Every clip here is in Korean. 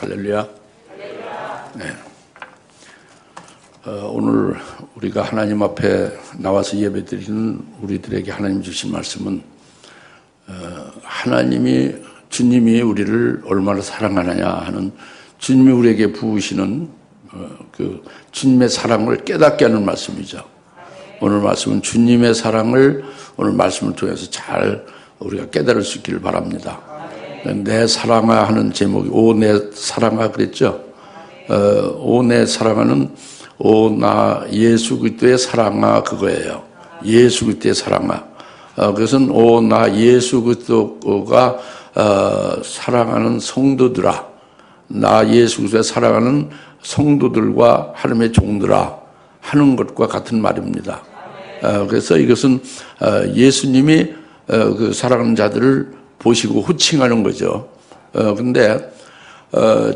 할렐루야. 네. 오늘 우리가 하나님 앞에 나와서 예배드리는 우리들에게 하나님 주신 말씀은 하나님이 주님이 우리를 얼마나 사랑하느냐 하는 주님이 우리에게 부으시는 그 주님의 사랑을 깨닫게 하는 말씀이죠. 오늘 말씀은 주님의 사랑을 오늘 말씀을 통해서 잘 우리가 깨달을 수 있기를 바랍니다. 내 사랑아 하는 제목이 오 내 사랑아 그랬죠. 오 내 사랑아는 오 나 예수 그리스도의 사랑아 그거예요. 예수 그리스도의 사랑아. 그것은 오 나 예수 그리스도가 사랑하는 성도들아, 나 예수 그리스도의 사랑하는 성도들과 하나님의 종들아 하는 것과 같은 말입니다. 그래서 이것은 예수님이 그 사랑하는 자들을 보시고 호칭하는 거죠. 근데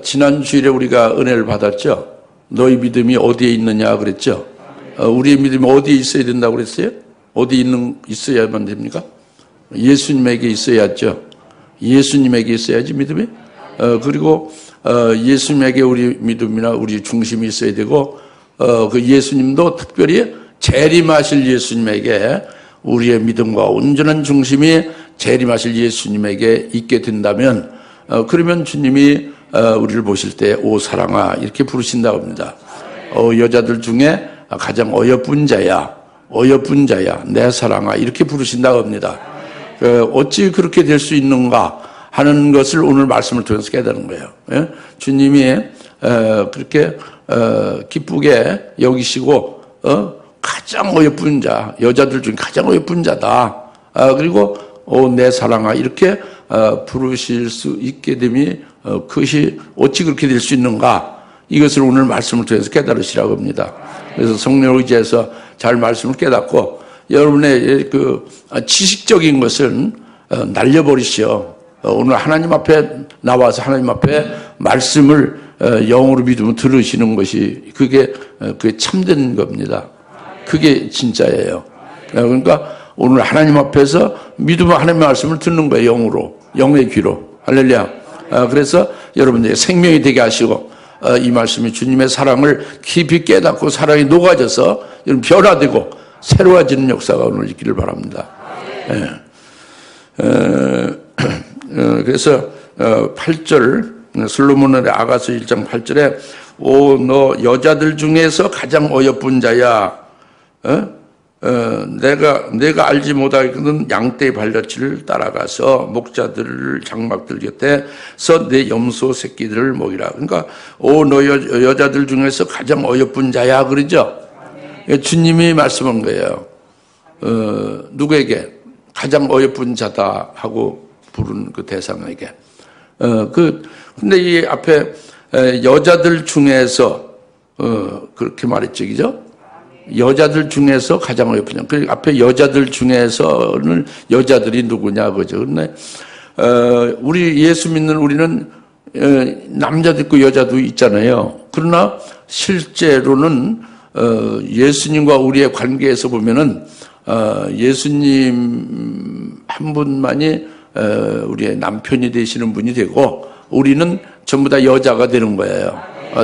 지난 주일에 우리가 은혜를 받았죠. 너희 믿음이 어디에 있느냐 그랬죠. 우리의 믿음이 어디에 있어야 된다고 그랬어요? 어디 있어야만 됩니까? 예수님에게 있어야죠. 예수님에게 있어야지 믿음이. 그리고 예수님에게 우리 믿음이나 우리 중심이 있어야 되고 그 예수님도 특별히 재림하실 예수님에게 우리의 믿음과 온전한 중심이 재림하실 예수님에게 있게 된다면 그러면 주님이 우리를 보실 때 오 사랑아 이렇게 부르신다고 합니다. 여자들 중에 가장 어여쁜 자야, 어여쁜 자야, 내 사랑아 이렇게 부르신다고 합니다. 어찌 그렇게 될 수 있는가 하는 것을 오늘 말씀을 통해서 깨달은 거예요. 주님이 그렇게 기쁘게 여기시고 가장 어여쁜 자, 여자들 중에 가장 어여쁜 자다. 그리고 내 사랑아 이렇게 부르실 수 있게 됨이 그것이 어찌 그렇게 될 수 있는가 이것을 오늘 말씀을 통해서 깨달으시라고 합니다. 그래서 성령을 의지해서 잘 말씀을 깨닫고 여러분의 그 지식적인 것은 날려버리시오. 오늘 하나님 앞에 나와서 하나님 앞에 말씀을 영으로 믿으면 들으시는 것이 그게 참된 겁니다. 그게 진짜예요. 그러니까 오늘 하나님 앞에서 믿으면 하나님의 말씀을 듣는 거예요. 영으로, 영의 귀로. 할렐루야. 그래서 여러분들의 생명이 되게 하시고 이 말씀이 주님의 사랑을 깊이 깨닫고 사랑이 녹아져서 여러분 변화되고 새로워지는 역사가 오늘 있기를 바랍니다. 그래서 8절 솔로몬의 아가서 1장 8절에 오 너 여자들 중에서 가장 어여쁜 자야. 내가 알지 못하거든 양떼의 발자취를 따라가서 목자들 장막들 곁에서 내 염소 새끼들을 먹이라. 그러니까 오 너 여자들 중에서 가장 어여쁜 자야 그러죠. 주님이 말씀한 거예요. 누구에게 가장 어여쁜 자다 하고 부른 그 대상에게. 근데 이 앞에 여자들 중에서 그렇게 말했죠, 그죠? 여자들 중에서 가장 어여쁜 자. 그 앞에 여자들 중에서는 여자들이 누구냐 그죠? 근데 우리 예수 믿는 우리는 남자도 있고 여자도 있잖아요. 그러나 실제로는 예수님과 우리의 관계에서 보면은 예수님 한 분만이 우리의 남편이 되시는 분이 되고 우리는 전부 다 여자가 되는 거예요.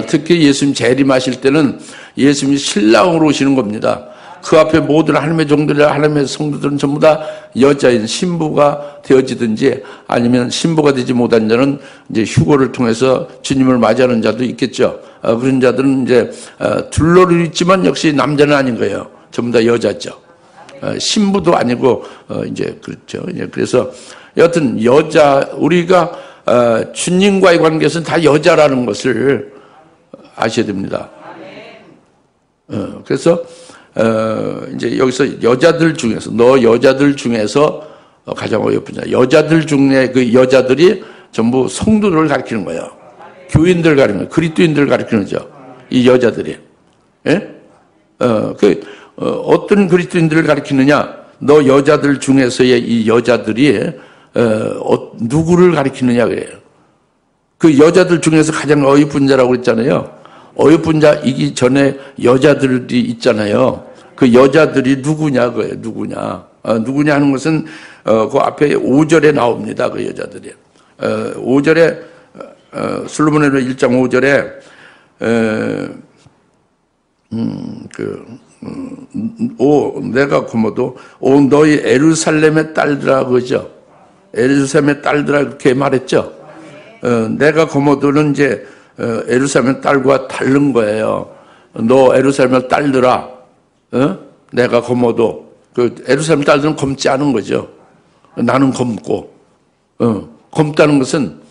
특히 예수님 재림하실 때는 예수님이 신랑으로 오시는 겁니다. 그 앞에 모든 하나님의 종들이나 하나님의 성도들은 전부 다 여자인 신부가 되어지든지 아니면 신부가 되지 못한 자는 이제 휴거를 통해서 주님을 맞이하는 자도 있겠죠. 그런 자들은 이제 둘러를 있지만 역시 남자는 아닌 거예요. 전부 다 여자죠. 신부도 아니고 이제 그렇죠. 그래서 여하튼 우리가 주님과의 관계에서는 다 여자라는 것을 아셔야 됩니다. 그래서 이제 여기서 여자들 중에서 너 여자들 중에서 가장 어여쁜 자. 여자들 중에 그 여자들이 전부 성도들을 가리키는 거예요. 교인들 가리키는 거예요. 그리스도인들을 가리키는 거죠. 이 여자들이. 어떤 그리스도인들을 가리키느냐? 너 여자들 중에서의 이 여자들이 누구를 가리키느냐 그래요. 그 여자들 중에서 가장 어여쁜 자라고 그랬잖아요. 어여쁜 자이기 전에 여자들이 있잖아요. 그 여자들이 누구냐 그래요. 누구냐. 누구냐 하는 것은 그 앞에 5절에 나옵니다. 그 여자들이. 5절에 솔로몬의 1장 5절에 내가 고모도 오 너희 에루살렘의 딸들아 그죠? 에루살렘의 딸들아 그렇게 말했죠. 내가 고모도는 이제 에루살렘의 딸과 다른 거예요. 너 에루살렘의 딸들아, 내가 고모도 그 에루살렘 딸들은 검지 않은 거죠. 나는 검고, 검다는 것은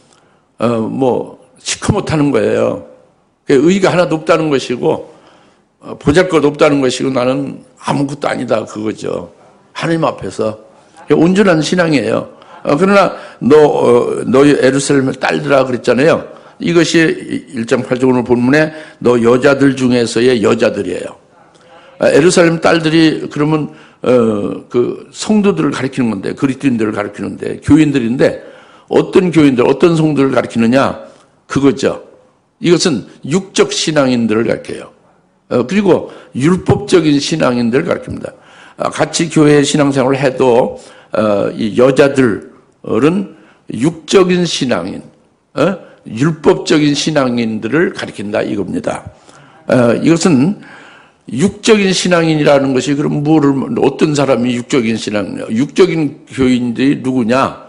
시커멓다는 거예요. 의의가 하나도 없다는 것이고 보잘것 없다는 것이고 나는 아무것도 아니다 그거죠. 하나님 앞에서 온전한 신앙이에요. 그러나 너희 에루살렘의 딸들아 그랬잖아요. 이것이 1장 8절 오늘 본문에 너 여자들 중에서의 여자들이에요. 에루살렘 딸들이 그러면 그 성도들을 가리키는 건데 그리스도인들을 가리키는데 교인들인데 어떤 교인들 어떤 성도를 가리키느냐 그거죠. 이것은 육적 신앙인들을 가리켜요. 그리고 율법적인 신앙인들을 가리킵니다. 같이 교회 신앙생활을 해도 이 여자들은 육적인 신앙인, 율법적인 신앙인들을 가리킨다 이겁니다. 이것은 육적인 신앙인이라는 것이 그럼 어떤 사람이 육적인 신앙이냐? 육적인 교인들이 누구냐?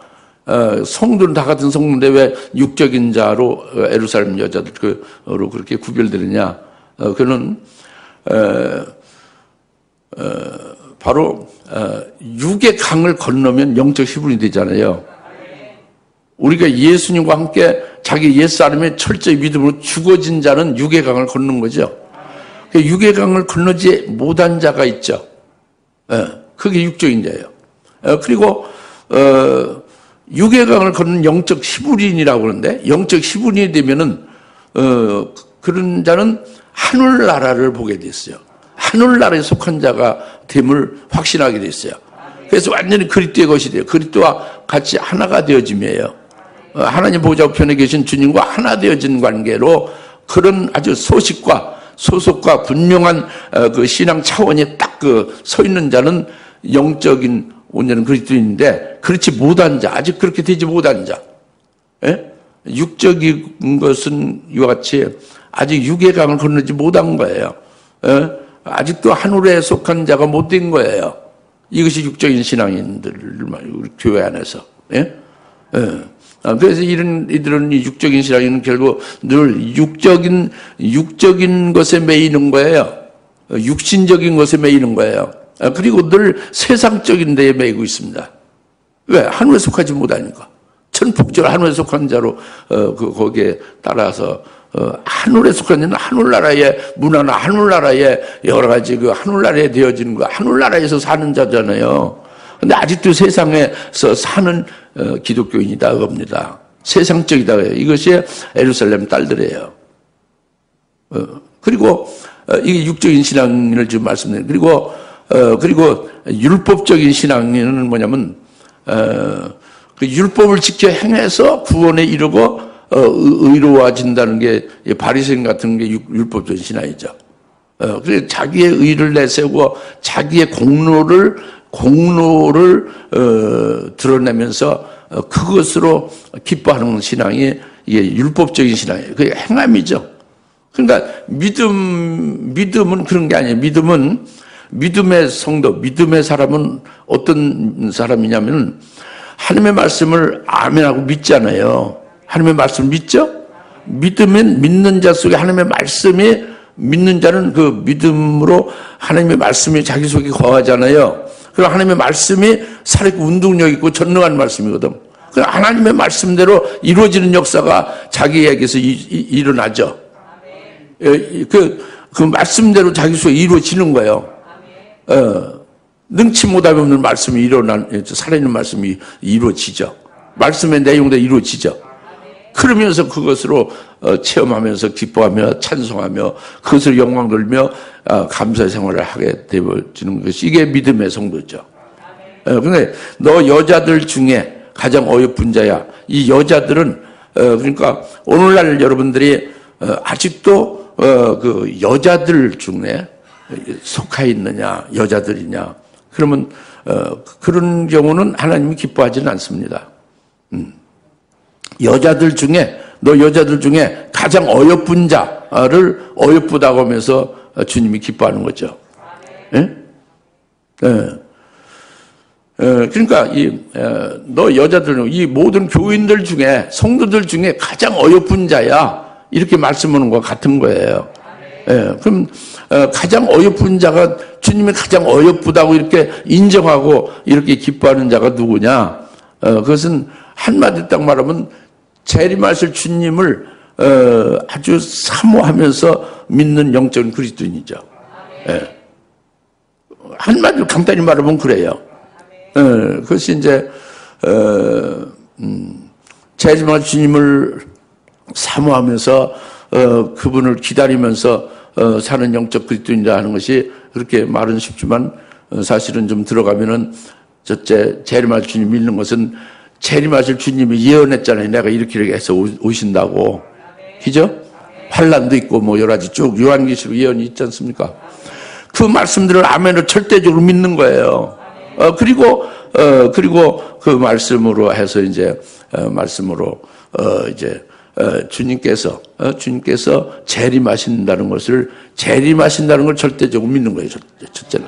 성도는 다 같은 성도인데 왜 육적인 자로 에루살렘 여자들로 그렇게 구별되느냐? 그는 바로 육의 강을 건너면 영적 시분이 되잖아요. 우리가 예수님과 함께 자기 옛사람의 철저히 믿음으로 죽어진 자는 육의 강을 걷는 거죠. 육의 강을 건너지 못한 자가 있죠. 그게 육적인 자예요. 그리고 육의 강을 걷는 영적 시부린이라고 그러는데 영적 시부린이 되면은 그런 자는 하늘나라를 보게 됐어요. 하늘나라에 속한 자가 됨을 확신하게 됐어요. 그래서 완전히 그리스도의 것이 돼요. 그리스도와 같이 하나가 되어짐이에요. 하나님 보좌 우편에 계신 주님과 하나 되어진 관계로 그런 아주 소식과 소속과 분명한 그 신앙 차원이 딱 서 있는 자는 영적인 온전한 그리스도인인데 그렇지 못한 자, 아직 그렇게 되지 못한 자, 육적인 것은 이와 같이 아직 육의 강을 건너지 못한 거예요. 아직도 하늘에 속한 자가 못 된 거예요. 이것이 육적인 신앙인들 우리 교회 안에서. 그래서 이들은 육적인 신앙인은 결국 늘 육적인 것에 매이는 거예요. 육신적인 것에 매이는 거예요. 그리고 늘 세상적인 데에 매이고 있습니다. 왜? 하늘에 속하지 못하니까. 천폭절 하늘에 속한 자로 거기에 따라서 하늘에 속한 자는 하늘나라의 문화나 하늘나라의 여러 가지 그 하늘나라에 되어지는 거 하늘나라에서 사는 자잖아요. 근데 아직도 세상에서 사는 기독교인이다 그겁니다. 세상적이다. 이것이 에루살렘 딸들이에요. 그리고 이게 육적인 신앙인을 지금 말씀드려요. 그리고 율법적인 신앙인은 뭐냐면 그 율법을 지켜 행해서 구원에 이르고 의로워진다는 게 바리새인 같은 게 율법적인 신앙이죠. 그래서 자기의 의를 내세우고 자기의 공로를 드러내면서 그것으로 기뻐하는 신앙이 이게 율법적인 신앙이에요. 그게 행함이죠. 그러니까 믿음은 그런 게 아니에요. 믿음은 믿음의 성도, 믿음의 사람은 어떤 사람이냐면 하나님의 말씀을 아멘하고 믿잖아요. 하나님의 말씀을 믿죠? 믿으면 믿는 자 속에 하나님의 말씀이 믿는 자는 그 믿음으로 하나님의 말씀이 자기 속에 거하잖아요. 그럼 하나님의 말씀이 살아있고 운동력 있고 전능한 말씀이거든. 그럼 하나님의 말씀대로 이루어지는 역사가 자기에게서 일어나죠. 그 말씀대로 자기 속에 이루어지는 거예요. 능치 못함이 없는 말씀이 살아있는 말씀이 이루어지죠. 말씀의 내용도 이루어지죠. 그러면서 그것으로 체험하면서 기뻐하며 찬송하며 그것을 영광 돌며 감사의 생활을 하게 되어지는 것이 이게 믿음의 성도죠. 그런데 너 여자들 중에 가장 어여쁜 자야. 이 여자들은 그러니까 오늘날 여러분들이 아직도 그 여자들 중에 속해 있느냐 여자들이냐 그러면 그런 경우는 하나님이 기뻐하지는 않습니다. 여자들 중에 너 여자들 중에 가장 어여쁜 자를 어여쁘다고 하면서 주님이 기뻐하는 거죠. 예? 예. 그러니까 너 여자들, 이 모든 교인들 중에, 성도들 중에 가장 어여쁜 자야, 이렇게 말씀하는 것과 같은 거예요. 예, 그럼 가장 어여쁜 자가, 주님이 가장 어여쁘다고 이렇게 인정하고 이렇게 기뻐하는 자가 누구냐? 그것은 한마디 딱 말하면 재림하실 주님을 아주 사모하면서 믿는 영적인 그리스도인이죠. 예. 한마디로 간단히 말하면 그래요. 그것이 이제 재림하실 주님을 사모하면서 그분을 기다리면서 사는 영적 그리스도인이라 하는 것이 그렇게 말은 쉽지만 사실은 좀 들어가면은 첫째, 재림하실 주님 믿는 것은 재림하실 주님이 예언했잖아요. 내가 이렇게 해서 오신다고. 그죠? 환란도 있고 뭐 여러 가지 쭉 요한계시록 예언이 있지 않습니까? 그 말씀들을 아멘으로 절대적으로 믿는 거예요. 그리고 그 말씀으로 해서 이제 말씀으로 이제 주님께서 재림하신다는 걸 절대적으로 믿는 거예요. 첫째는.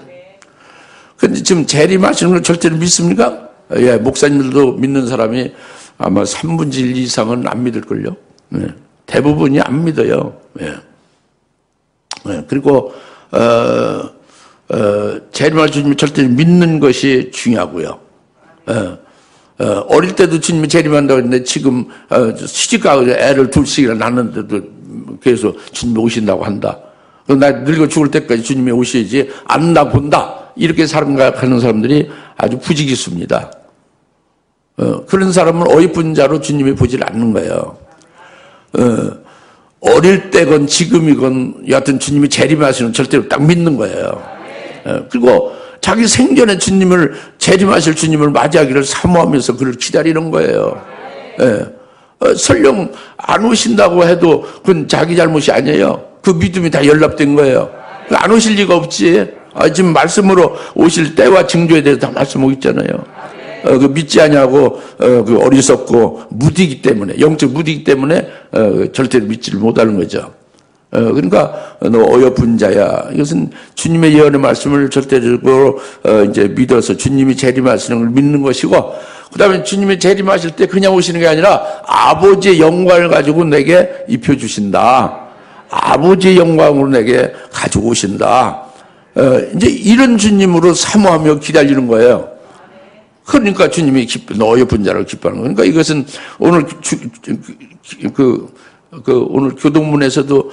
근데 지금 재림하시는 걸 절대로 믿습니까? 예, 목사님들도 믿는 사람이 아마 3분의 1 이상은 안 믿을걸요. 예, 대부분이 안 믿어요. 예. 예, 그리고 재림할 주님을 절대로 믿는 것이 중요하고요. 어릴 때도 주님이 재림한다고 했는데 지금 시집가고 애를 둘씩이나 낳는데도 그래서 주님이 오신다고 한다. 나 늙어 죽을 때까지 주님이 오셔야지 안나 본다. 이렇게 생각하는 사람들이 아주 부지기수입니다. 그런 사람은 어이쁜 자로 주님이 보질 않는 거예요. 어릴 때건 지금이건 여하튼 주님이 재림하시는 절대로 딱 믿는 거예요. 그리고 자기 생전에 재림하실 주님을 맞이하기를 사모하면서 그를 기다리는 거예요. 설령 안 오신다고 해도 그건 자기 잘못이 아니에요. 그 믿음이 다 연락된 거예요. 안 오실 리가 없지. 지금 말씀으로 오실 때와 징조에 대해서 다 말씀하고 있잖아요. 그 믿지 않냐고 그 어리석고 무디기 때문에, 영적 무디기 때문에 절대로 믿지를 못하는 거죠. 그러니까 너 어여쁜 자야. 이것은 주님의 예언의 말씀을 절대적으로 이제 믿어서 주님이 재림하시는 걸 믿는 것이고, 그다음에 주님이 재림하실 때 그냥 오시는 게 아니라 아버지의 영광을 가지고 내게 입혀 주신다. 아버지의 영광으로 내게 가지고 오신다. 이제 이런 주님으로 사모하며 기다리는 거예요. 그러니까 주님이 너 어여쁜 자를 기뻐하는 거예요. 그러니까 이것은 오늘 오늘 교동문에서도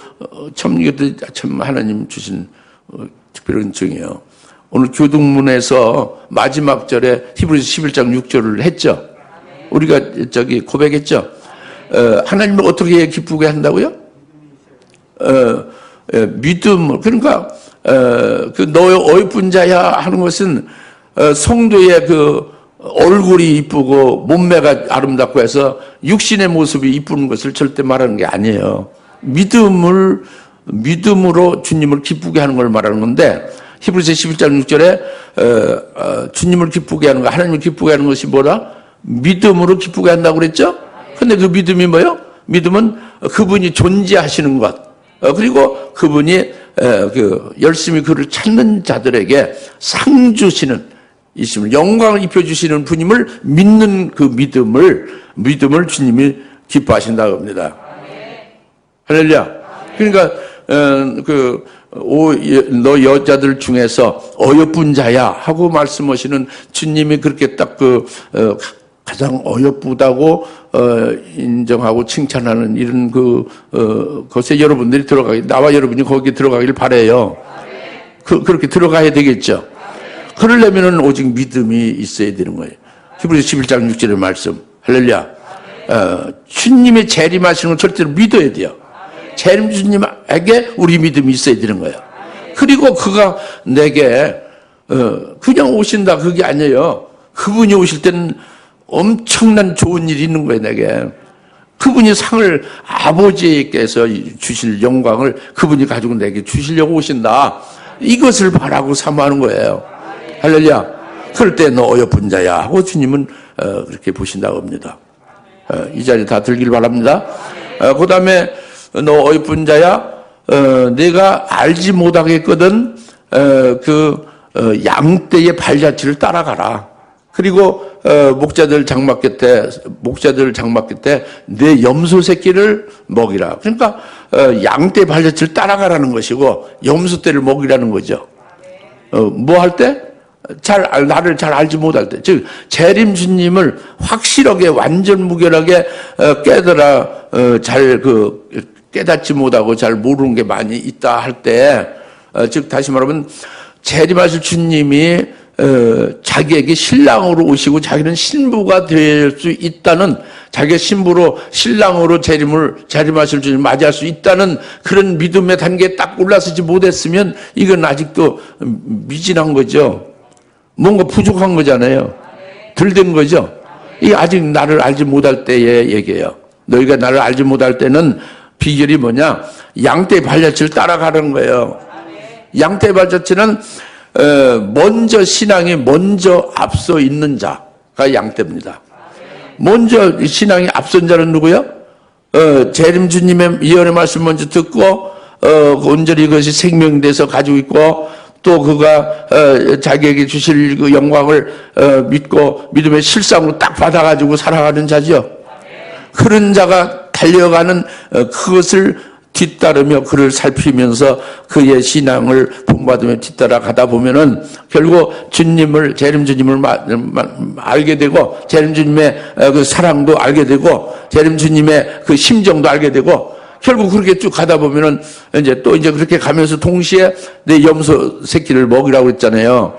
참 하나님 주신 특별한 증이에요. 오늘 교동문에서 마지막 절에 히브리서 11장 6절을 했죠. 우리가 고백했죠. 하나님을 어떻게 기쁘게 한다고요? 믿음. 그러니까 너의 어이쁜 자야 하는 것은 성도의 그 얼굴이 이쁘고 몸매가 아름답고 해서 육신의 모습이 이쁘는 것을 절대 말하는 게 아니에요. 믿음으로 주님을 기쁘게 하는 걸 말하는 건데, 히브리서 11장 6절에 주님을 기쁘게 하는 거, 하나님을 기쁘게 하는 것이 뭐라? 믿음으로 기쁘게 한다고 그랬죠? 근데 그 믿음이 뭐예요? 믿음은 그분이 존재하시는 것, 그리고 그분이 열심히 그를 찾는 자들에게 상 주시는 이심을, 영광을 입혀주시는 분임을 믿는 그 믿음을 주님이 기뻐하신다고 합니다. 할렐루야. 그러니까, 너 여자들 중에서 어여쁜 자야 하고 말씀하시는 주님이 그렇게 딱 가장 어여쁘다고, 인정하고 칭찬하는 이런 것에 여러분들이 나와 여러분이 거기에 들어가길 바라요. 그렇게 들어가야 되겠죠. 그러려면은 오직 믿음이 있어야 되는 거예요. 히브리서 11장 6절의 말씀. 할렐루야. 주님의 재림하시는 걸 절대로 믿어야 돼요. 재림 주님에게 우리 믿음이 있어야 되는 거예요. 그리고 그가 내게 그냥 오신다 그게 아니에요. 그분이 오실 때는 엄청난 좋은 일이 있는 거예요. 내게. 그분이 상을, 아버지께서 주실 영광을 그분이 가지고 내게 주시려고 오신다. 이것을 바라고 사모하는 거예요. 할렐루야. 그럴 때 너 어여쁜 자야 하고 주님은 그렇게 보신다고 합니다. 이 자리 다 들길 바랍니다. 그 다음에 너 어여쁜 자야, 내가 알지 못하겠거든, 양떼의 발자취를 따라가라. 그리고, 목자들 장막 끝에 내 염소 새끼를 먹이라. 그러니까, 양떼 발자취를 따라가라는 것이고, 염소 떼를 먹이라는 거죠. 뭐 할 때? 나를 잘 알지 못할 때. 즉, 재림 주님을 확실하게, 완전 무결하게, 깨닫지 못하고 잘 모르는 게 많이 있다 할 때, 즉, 다시 말하면, 재림하실 주님이, 자기에게 신랑으로 오시고 자기는 신부가 될 수 있다는, 자기의 신부로, 신랑으로 재림하실 주님 맞이할 수 있다는 그런 믿음의 단계에 딱 올라서지 못했으면 이건 아직도 미진한 거죠. 뭔가 부족한 거잖아요. 덜 된 거죠. 이게 아직 나를 알지 못할 때의 얘기예요. 너희가 나를 알지 못할 때는 비결이 뭐냐? 양떼 발자취를 따라가는 거예요. 양떼 발자취는 신앙이 먼저 앞서 있는 자가 양떼입니다. 먼저 신앙이 앞선 자는 누구요? 재림 주님의 예언의 말씀 먼저 듣고 온전히 그것이 생명이 돼서 가지고 있고, 또 그가 자기에게 주실 그 영광을 믿고 믿음의 실상으로 딱 받아가지고 살아가는 자죠. 그런 자가 달려가는 그것을 뒤따르며 그를 살피면서 그의 신앙을 본받으며 뒤따라 가다 보면은 결국 재림 주님을 알게 되고, 재림 주님의 그 사랑도 알게 되고, 재림 주님의 그 심정도 알게 되고, 결국 그렇게 쭉 가다 보면은 이제 그렇게 가면서 동시에 내 염소 새끼를 먹이라고 했잖아요.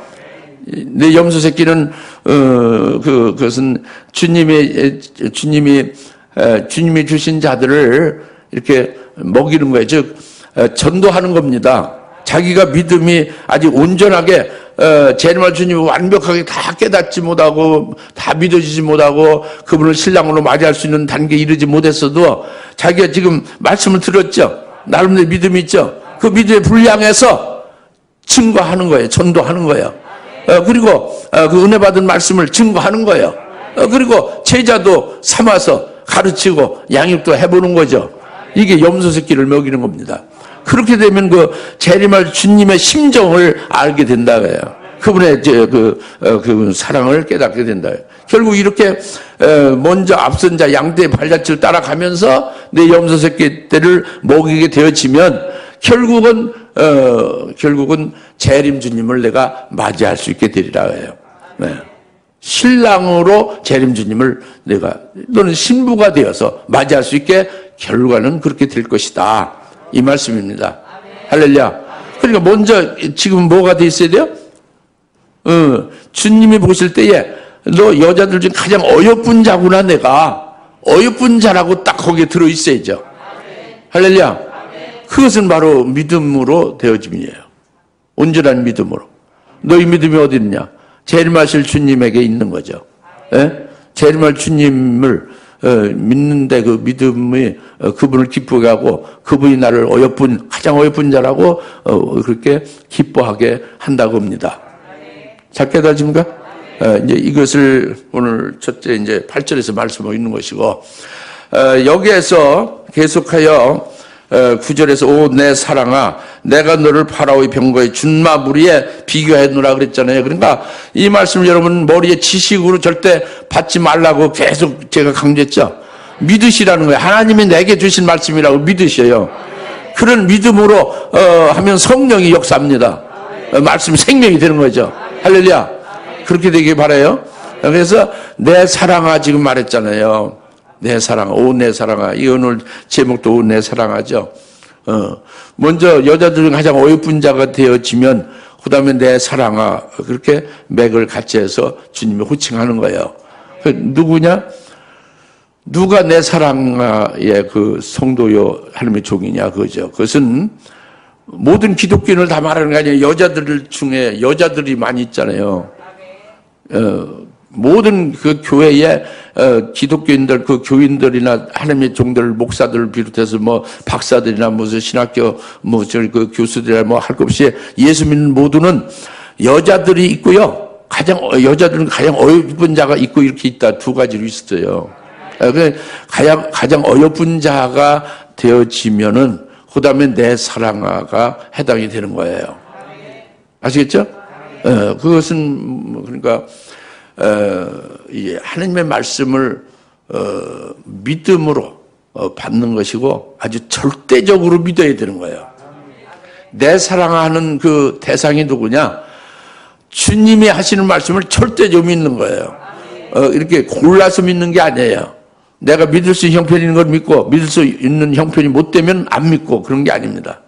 내 염소 새끼는 그것은 주님이 주신 자들을 이렇게 먹이는 거예요. 즉 전도하는 겁니다. 자기가 믿음이 아직 온전하게 재림할 주님을 완벽하게 다 깨닫지 못하고 다 믿어지지 못하고 그분을 신랑으로 맞이할 수 있는 단계에 이르지 못했어도 자기가 지금 말씀을 들었죠. 나름대로 믿음이 있죠. 그 믿음의 분량에서 증거하는 거예요. 전도하는 거예요. 그리고 그 은혜 받은 말씀을 증거하는 거예요. 그리고 제자도 삼아서 가르치고 양육도 해보는 거죠. 이게 염소 새끼를 먹이는 겁니다. 그렇게 되면 그 재림할 주님의 심정을 알게 된다고요. 그분의 그 사랑을 깨닫게 된다. 결국 이렇게 먼저 앞선 자 양떼의 발자취를 따라가면서 내 염소 새끼들을 먹이게 되어지면 결국은 재림 주님을 내가 맞이할 수 있게 되리라 해요. 네. 신랑으로 재림 주님을 너는 신부가 되어서 맞이할 수 있게 결과는 그렇게 될 것이다. 이 말씀입니다. 할렐루야. 그러니까 먼저 지금 뭐가 돼 있어야 돼요? 주님이 보실 때에 너 여자들 중 가장 어여쁜 자구나, 내가. 어여쁜 자라고 딱 거기에 들어 있어야죠. 할렐루야. 그것은 바로 믿음으로 되어짐이에요. 온전한 믿음으로. 너희 믿음이 어디 있냐? 재림하실 주님에게 있는 거죠. 예? 재림할 주님을 믿는데 그 믿음이 그분을 기쁘게 하고 그분이 나를 가장 어여쁜 자라고 그렇게 기뻐하게 한다고 합니다. 잘 깨달으십니까? 이제 이것을 오늘 첫째 이제 8절에서 말씀하고 있는 것이고, 여기에서 계속하여 9절에서 오 내 사랑아 내가 너를 파라오의 병거의 준마 무리에 비교했노라 그랬잖아요. 그러니까 이 말씀을 여러분 머리에 지식으로 절대 받지 말라고 계속 제가 강조했죠. 믿으시라는 거예요. 하나님이 내게 주신 말씀이라고 믿으셔요. 그런 믿음으로 하면 성령이 역사합니다. 말씀이 생명이 되는 거죠. 할렐루야. 그렇게 되길 바라요. 그래서 내 사랑아 지금 말했잖아요. 내 사랑아, 오 내 사랑아. 이 오늘 제목도 오 내 사랑아죠. 먼저 여자들은 가장 어여쁜 자가 되어지면 그 다음에 내 사랑아 그렇게 맥을 같이 해서 주님이 호칭하는 거예요. 누구냐? 누가 내 사랑아의 그 성도요 하나님의 종이냐 그거죠. 그것은 모든 기독교인을 다 말하는 게 아니에요. 여자들 중에 여자들이 많이 있잖아요. 모든 그 교회에 기독교인들, 그 교인들이나 하나님의 종들, 목사들을 비롯해서 뭐 박사들이나 무슨 신학교 그 교수들이나 뭐 할 것 없이 예수 믿는 모두는 여자들이 있고요. 여자들은 가장 어여쁜 자가 있고 이렇게 있다. 두 가지로 있어요. 가장 어여쁜 자가 되어지면은 그 다음에 내 사랑아가 해당이 되는 거예요. 아시겠죠? 그것은 그러니까 이 하나님의 말씀을 믿음으로 받는 것이고 아주 절대적으로 믿어야 되는 거예요. 내 사랑하는 그 대상이 누구냐? 주님이 하시는 말씀을 절대적으로 믿는 거예요. 이렇게 골라서 믿는 게 아니에요. 내가 믿을 수 있는 형편이 있는 걸 믿고 믿을 수 있는 형편이 못 되면 안 믿고 그런 게 아닙니다.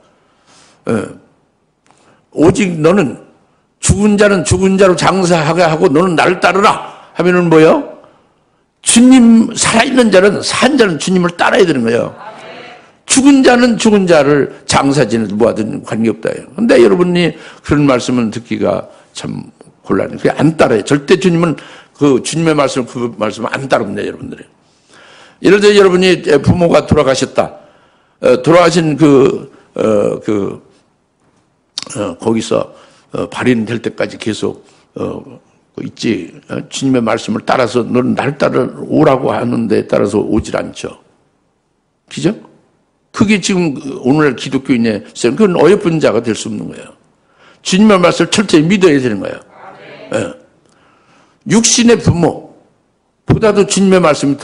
오직 너는 죽은 자는 죽은 자로 장사하게 하고 너는 나를 따르라 하면은 뭐요? 주님, 살아있는 자는, 산 자는 주님을 따라야 되는 거예요. 죽은 자는 죽은 자를 장사 지내도 뭐하든 관계없다. 근데 여러분이 그런 말씀을 듣기가 참 곤란해요. 그게 안 따라요. 절대 주님은 그 주님의 말씀을 그 말씀을 안 따릅니다, 여러분들이. 예를 들어 여러분이 부모가 돌아가셨다. 돌아가신 거기서 발인될 때까지 계속 있지. 주님의 말씀을 따라서 너는 날 따라오라고 하는데 따라서 오질 않죠. 그죠? 그게 지금 오늘날 기독교인의 그건 어여쁜 자가 될 수 없는 거예요. 주님의 말씀을 철저히 믿어야 되는 거예요. 네. 육신의 부모보다도 주님의 말씀이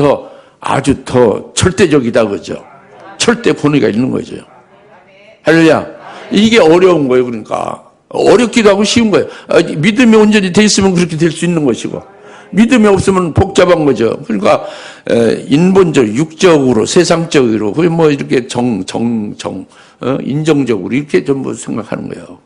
아주 더 절대적이다 그죠? 절대 권위가 있는 거죠. 할렐루야. 이게 어려운 거예요. 그러니까 어렵기도 하고 쉬운 거예요. 믿음이 온전히 돼 있으면 그렇게 될 수 있는 것이고 믿음이 없으면 복잡한 거죠. 그러니까 인본적, 육적으로, 세상적으로 거의 뭐 이렇게 인정적으로 이렇게 전부 생각하는 거예요.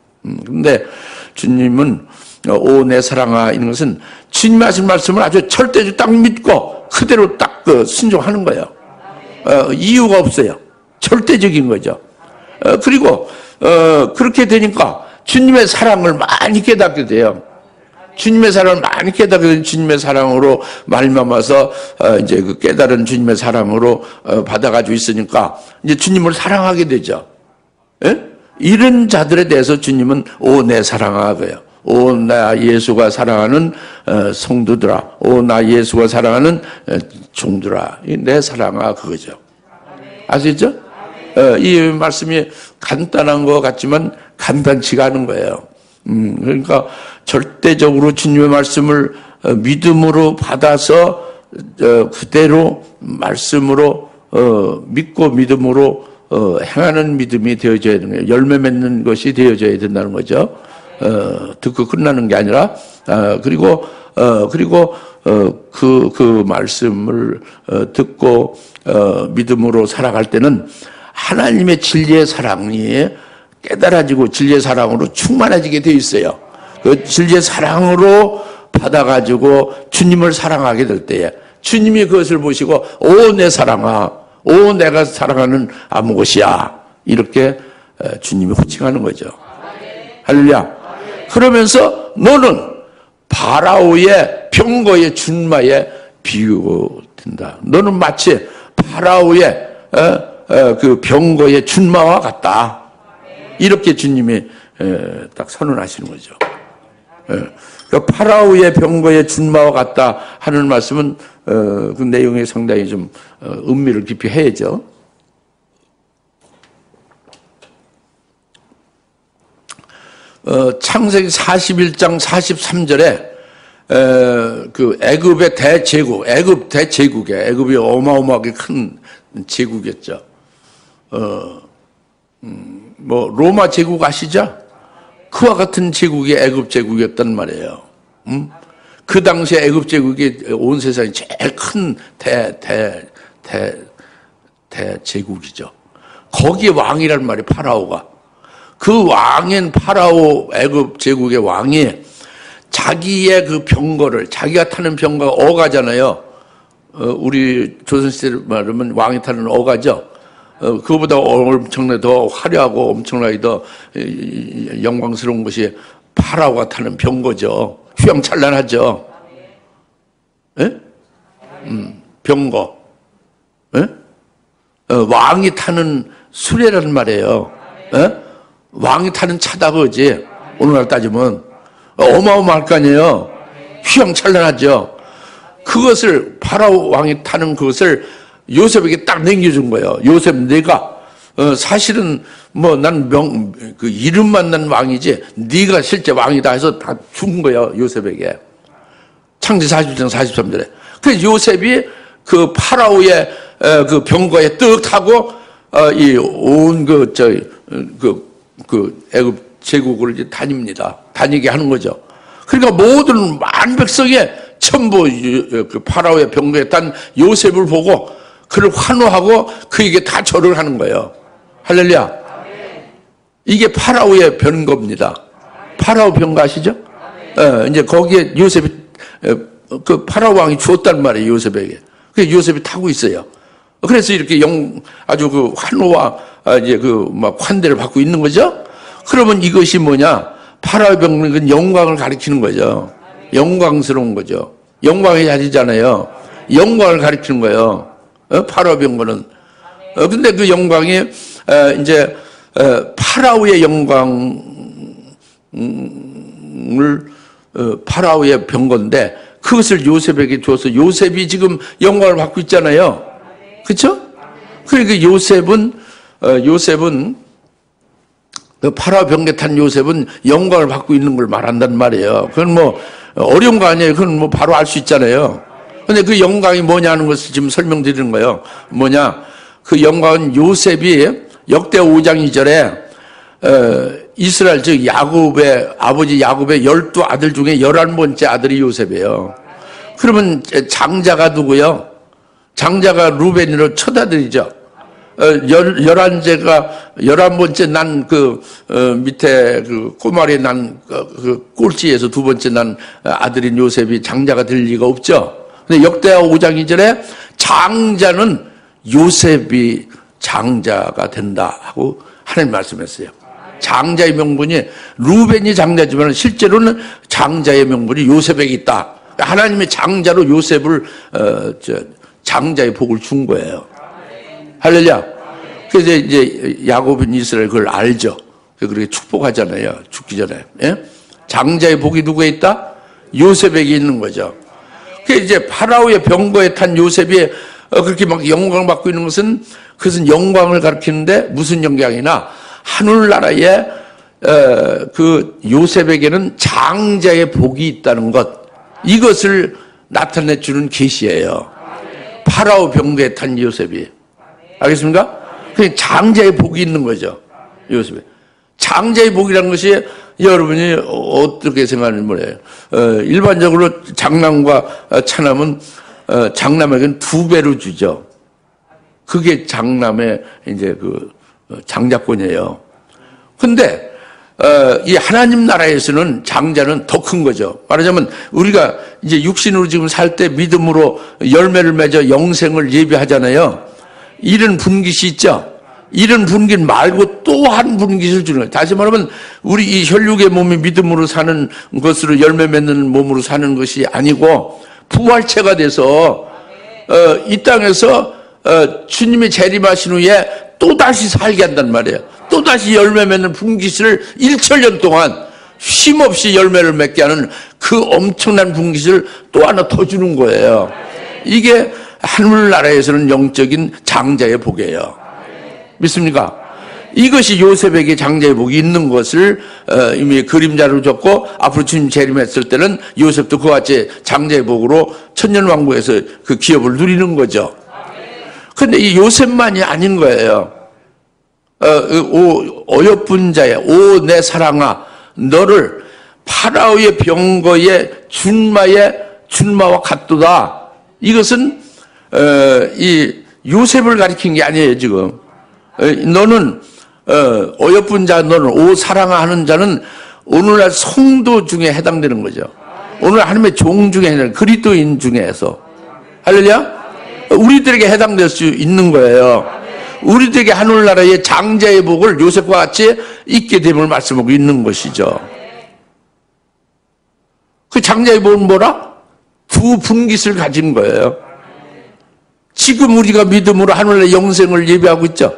그런데 주님은 오 내 사랑아 이런 것은 주님이 하신 말씀을 아주 절대적으로 딱 믿고 그대로 딱 순종하는 거예요. 이유가 없어요. 절대적인 거죠. 그리고 그렇게 되니까 주님의 사랑을 많이 깨닫게 돼요. 주님의 사랑을 많이 깨닫게 되는 주님의 사랑으로 말미암아서 이제 그 깨달은 주님의 사랑으로 받아가지고 있으니까 이제 주님을 사랑하게 되죠. 예? 이런 자들에 대해서 주님은 오 내 사랑아 그래요. 오 나 예수가 사랑하는 성도들아, 오 나 예수가 사랑하는 종들아, 내 사랑아 그거죠. 아시죠? 이 말씀이 간단한 것 같지만 간단치가 않은 거예요. 그러니까 절대적으로 주님의 말씀을 믿음으로 받아서 그대로 말씀으로 믿고 믿음으로 행하는 믿음이 되어져야 되는 거예요. 열매 맺는 것이 되어져야 된다는 거죠. 듣고 끝나는 게 아니라 그리고 그 말씀을 듣고 믿음으로 살아갈 때는 하나님의 진리의 사랑이 깨달아지고 진리의 사랑으로 충만해지게 돼 있어요. 그 진리의 사랑으로 받아가지고 주님을 사랑하게 될 때에 주님이 그것을 보시고 오 내 사랑아, 오 내가 사랑하는 아무것이야 이렇게 주님이 호칭하는 거죠. 할렐루야. 그러면서 너는 파라오의 병거의 준마에 비유된다. 너는 마치 파라오의 그 병거의 준마와 같다. 이렇게 주님이 딱 선언하시는 거죠. 그러니까 파라오의 병거의 준마와 같다 하는 말씀은 그 내용이 상당히 좀 의미를 깊이 해야죠. 창세기 41장 43절에 그 애굽의 대제국, 애굽 대제국에 애굽이 어마어마하게 큰 제국이었죠. 뭐 로마 제국 아시죠? 그와 같은 제국이 애굽 제국이었단 말이에요. 그 당시에 애굽 제국이 온 세상에 제일 큰 대제국이죠. 거기에 왕이란 말이 파라오가. 그 왕인 파라오 애굽 제국의 왕이 자기의 그 병거를 자기가 타는 병거가 어가잖아요. 우리 조선시대 말하면 왕이 타는 어가죠. 그거보다 엄청나게 더 화려하고 엄청나게 더 영광스러운 것이 파라오가 타는 병거죠. 휘황찬란하죠. 예? 병거. 예? 왕이 타는 수레란 말이에요. 예? 왕이 타는 차다 그지. 오늘날 따지면 어마어마할 거 아니에요. 휘황찬란하죠. 그것을 파라오 왕이 타는 그것을 요셉에게 딱 넘겨준 거예요. 요셉, 내가 사실은 뭐 난 그 이름만 난 왕이지 네가 실제 왕이다 해서 다 준 거예요. 요셉에게. 창세기 40장 43절에. 그래서 요셉이 그 파라오의 그 병거에 떡 타고 이 온 그 애굽 제국을 이제 다닙니다. 다니게 하는 거죠. 그러니까 모든 만 백성의 전부 그 파라오의 병거에 탄 요셉을 보고 그를 환호하고 그에게 다 절을 하는 거예요. 할렐루야. 이게 파라오의 병거입니다. 파라오 병거 아시죠? 이제 거기에 요셉이 그 파라오 왕이 주었단 말이에요. 요셉에게. 그래서 요셉이 타고 있어요. 그래서 이렇게 아주 그 환호와 이제 그 막 환대를 받고 있는 거죠. 그러면 이것이 뭐냐? 파라오의 병거는 영광을 가리키는 거죠. 영광스러운 거죠. 영광의 자리잖아요. 영광을 가리키는 거예요. 파라오 병거는. 근데 그 영광이 이제 파라오의 영광을 파라오의 병거인데 그것을 요셉에게 줘서 요셉이 지금 영광을 받고 있잖아요. 그렇죠? 그러니까 요셉은 그 파라오 병거에 탄 요셉은 영광을 받고 있는 걸 말한단 말이에요. 그건 뭐 어려운 거 아니에요. 그건 뭐 바로 알 수 있잖아요. 근데 그 영광이 뭐냐는 것을 지금 설명드리는 거예요. 뭐냐? 그 영광은 요셉이 역대 5장 2절에 이스라엘 즉 야곱의 아버지 야곱의 12아들 중에 11번째 아들이 요셉이에요. 그러면 장자가 누구요? 장자가 루벤으로 첫아들이죠. 11번째 난 그 밑에 그 꼬마리 난 그 꼴찌에서 두 번째 난 아들인 요셉이 장자가 될 리가 없죠. 근데 역대하 5장 2절에 장자는 요셉이 장자가 된다 하고 하나님 말씀했어요. 장자의 명분이 루벤이 장자지만 실제로는 장자의 명분이 요셉에게 있다. 하나님의 장자로 요셉을 장자의 복을 준 거예요. 할렐루야. 그래서 이제 야곱은 이스라엘 그걸 알죠. 그렇게 축복하잖아요. 죽기 전에. 예? 장자의 복이 누구에 있다? 요셉에게 있는 거죠. 그래서 이제 파라오의 병거에 탄 요셉이 그렇게 막 영광을 받고 있는 것은 그것은 영광을 가리키는데 무슨 영광이나 하늘나라에 그 요셉에게는 장자의 복이 있다는 것, 이것을 나타내 주는 계시예요. 파라오 병거에 탄 요셉이. 알겠습니까? 그 장자의 복이 있는 거죠. 요셉에. 장자의 복이라는 것이 여러분이 어떻게 생각하는 거예요? 일반적으로 장남과 차남은 장남에게는 2배로 주죠. 그게 장남의 이제 그 장자권이에요. 근데 이 하나님 나라에서는 장자는 더 큰 거죠. 말하자면 우리가 이제 육신으로 지금 살 때 믿음으로 열매를 맺어 영생을 예비하잖아요. 이런 분깃이 있죠. 이런 분깃 말고 또 한 분깃을 주는 거예요. 다시 말하면 우리 이 혈육의 몸이 믿음으로 사는 것으로 열매 맺는 몸으로 사는 것이 아니고 부활체가 돼서 이 땅에서 주님이 재림하신 후에 또다시 살게 한단 말이에요. 또다시 열매 맺는 분깃을 1천년 동안 쉼없이 열매를 맺게 하는 그 엄청난 분깃을 또 하나 더 주는 거예요. 이게 하늘나라에서는 영적인 장자의 복이에요. 믿습니까? 이것이 요셉에게 장자의 복이 있는 것을 이미 그림자로 줬고 앞으로 주님 재림했을 때는 요셉도 그와 같이 장자의 복으로 천년왕국에서 그 기업을 누리는 거죠. 그런데 이 요셉만이 아닌 거예요. 어여쁜 자야, 오 내 사랑아, 너를 파라오의 병거의 준마와 같도다. 이것은 이 요셉을 가리킨 게 아니에요. 지금 너는 어여쁜 자, 너는 오 사랑아 하는 자는 오늘날 성도 중에 해당되는 거죠. 오늘 하나님의 종 중에 해당되는 그리스도인 중에서. 할렐루야. 우리들에게 해당될 수 있는 거예요. 우리들에게 하늘나라의 장자의 복을 요셉과 같이 있게 됨을 말씀하고 있는 것이죠. 그 장자의 복은 뭐라? 2분깃을 가진 거예요. 지금 우리가 믿음으로 하늘나라의 영생을 예비하고 있죠.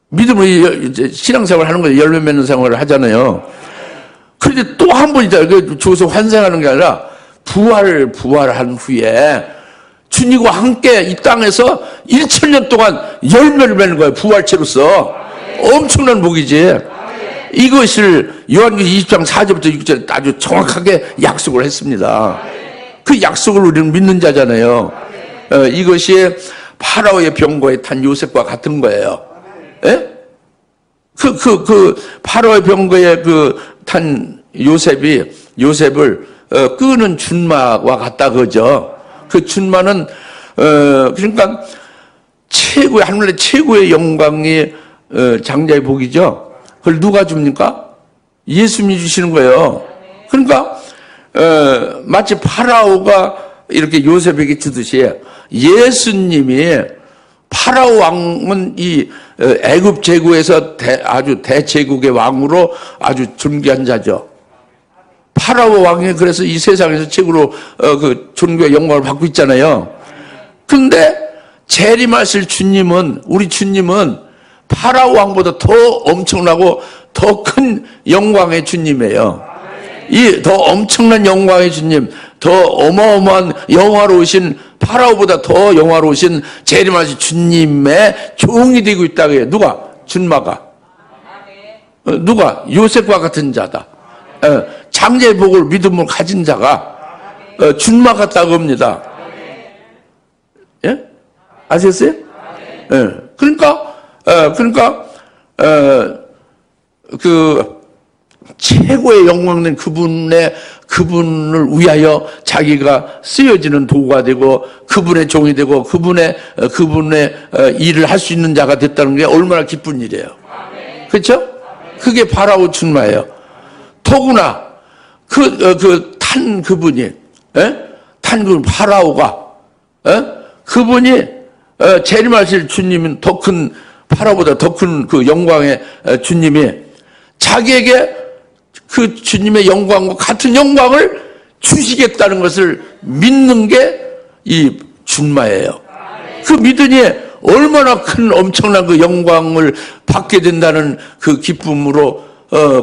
믿음으로 신앙생활 하는 거예요. 열매 맺는 생활을 하잖아요. 그런데 또 한 번 있다. 그 주어서 환생하는 게 아니라 부활한 후에 주님과 함께 이 땅에서 1000년 동안 열매를 맺는 거예요. 부활체로서. 엄청난 복이지. 이것을 요한계시록 20장 4절부터 6절에 아주 정확하게 약속을 했습니다. 그 약속을 우리는 믿는 자잖아요. 이것이 파라오의 병거에 탄 요셉과 같은 거예요. 예? 파라오의 병거에 탄 요셉을 끄는 준마와 같다 그죠. 그 준마는 그러니까 하늘의 최고의 영광이 장자의 복이죠. 그걸 누가 줍니까? 예수님이 주시는 거예요. 그러니까 마치 파라오가 이렇게 요셉에게 주듯이 예수님이 파라오 왕은 이 애굽 제국에서 아주 대제국의 왕으로 아주 존귀한 자죠. 파라오 왕이 그래서 이 세상에서 최고로 그 존귀와 영광을 받고 있잖아요. 근데 재림하실 주님은, 우리 주님은 파라오 왕보다 더 엄청나고 더 큰 영광의 주님이에요. 이 더 엄청난 영광의 주님, 더 어마어마한 영화로우신 파라오보다 더 영화로우신 재림하신 주님의 종이 되고 있다고 해요. 누가? 준마가. 누가? 요셉과 같은 자다. 장자의 복을 믿음을 가진 자가 준마 같다고 합니다. 예? 아셨어요? 예. 그러니까 그 최고의 영광된 그분을 위하여 자기가 쓰여지는 도구가 되고 그분의 종이 되고 그분의 일을 할 수 있는 자가 됐다는 게 얼마나 기쁜 일이에요. 그렇죠? 그게 파라오 준마예요. 더구나 탄 그분이 탄 그분 파라오가 그분이 재림하실 주님은 더 큰 파라오보다 더 큰 그 영광의 주님이 자기에게 그 주님의 영광과 같은 영광을 주시겠다는 것을 믿는 게 이 준마예요. 그 믿으니 얼마나 큰 엄청난 그 영광을 받게 된다는 그 기쁨으로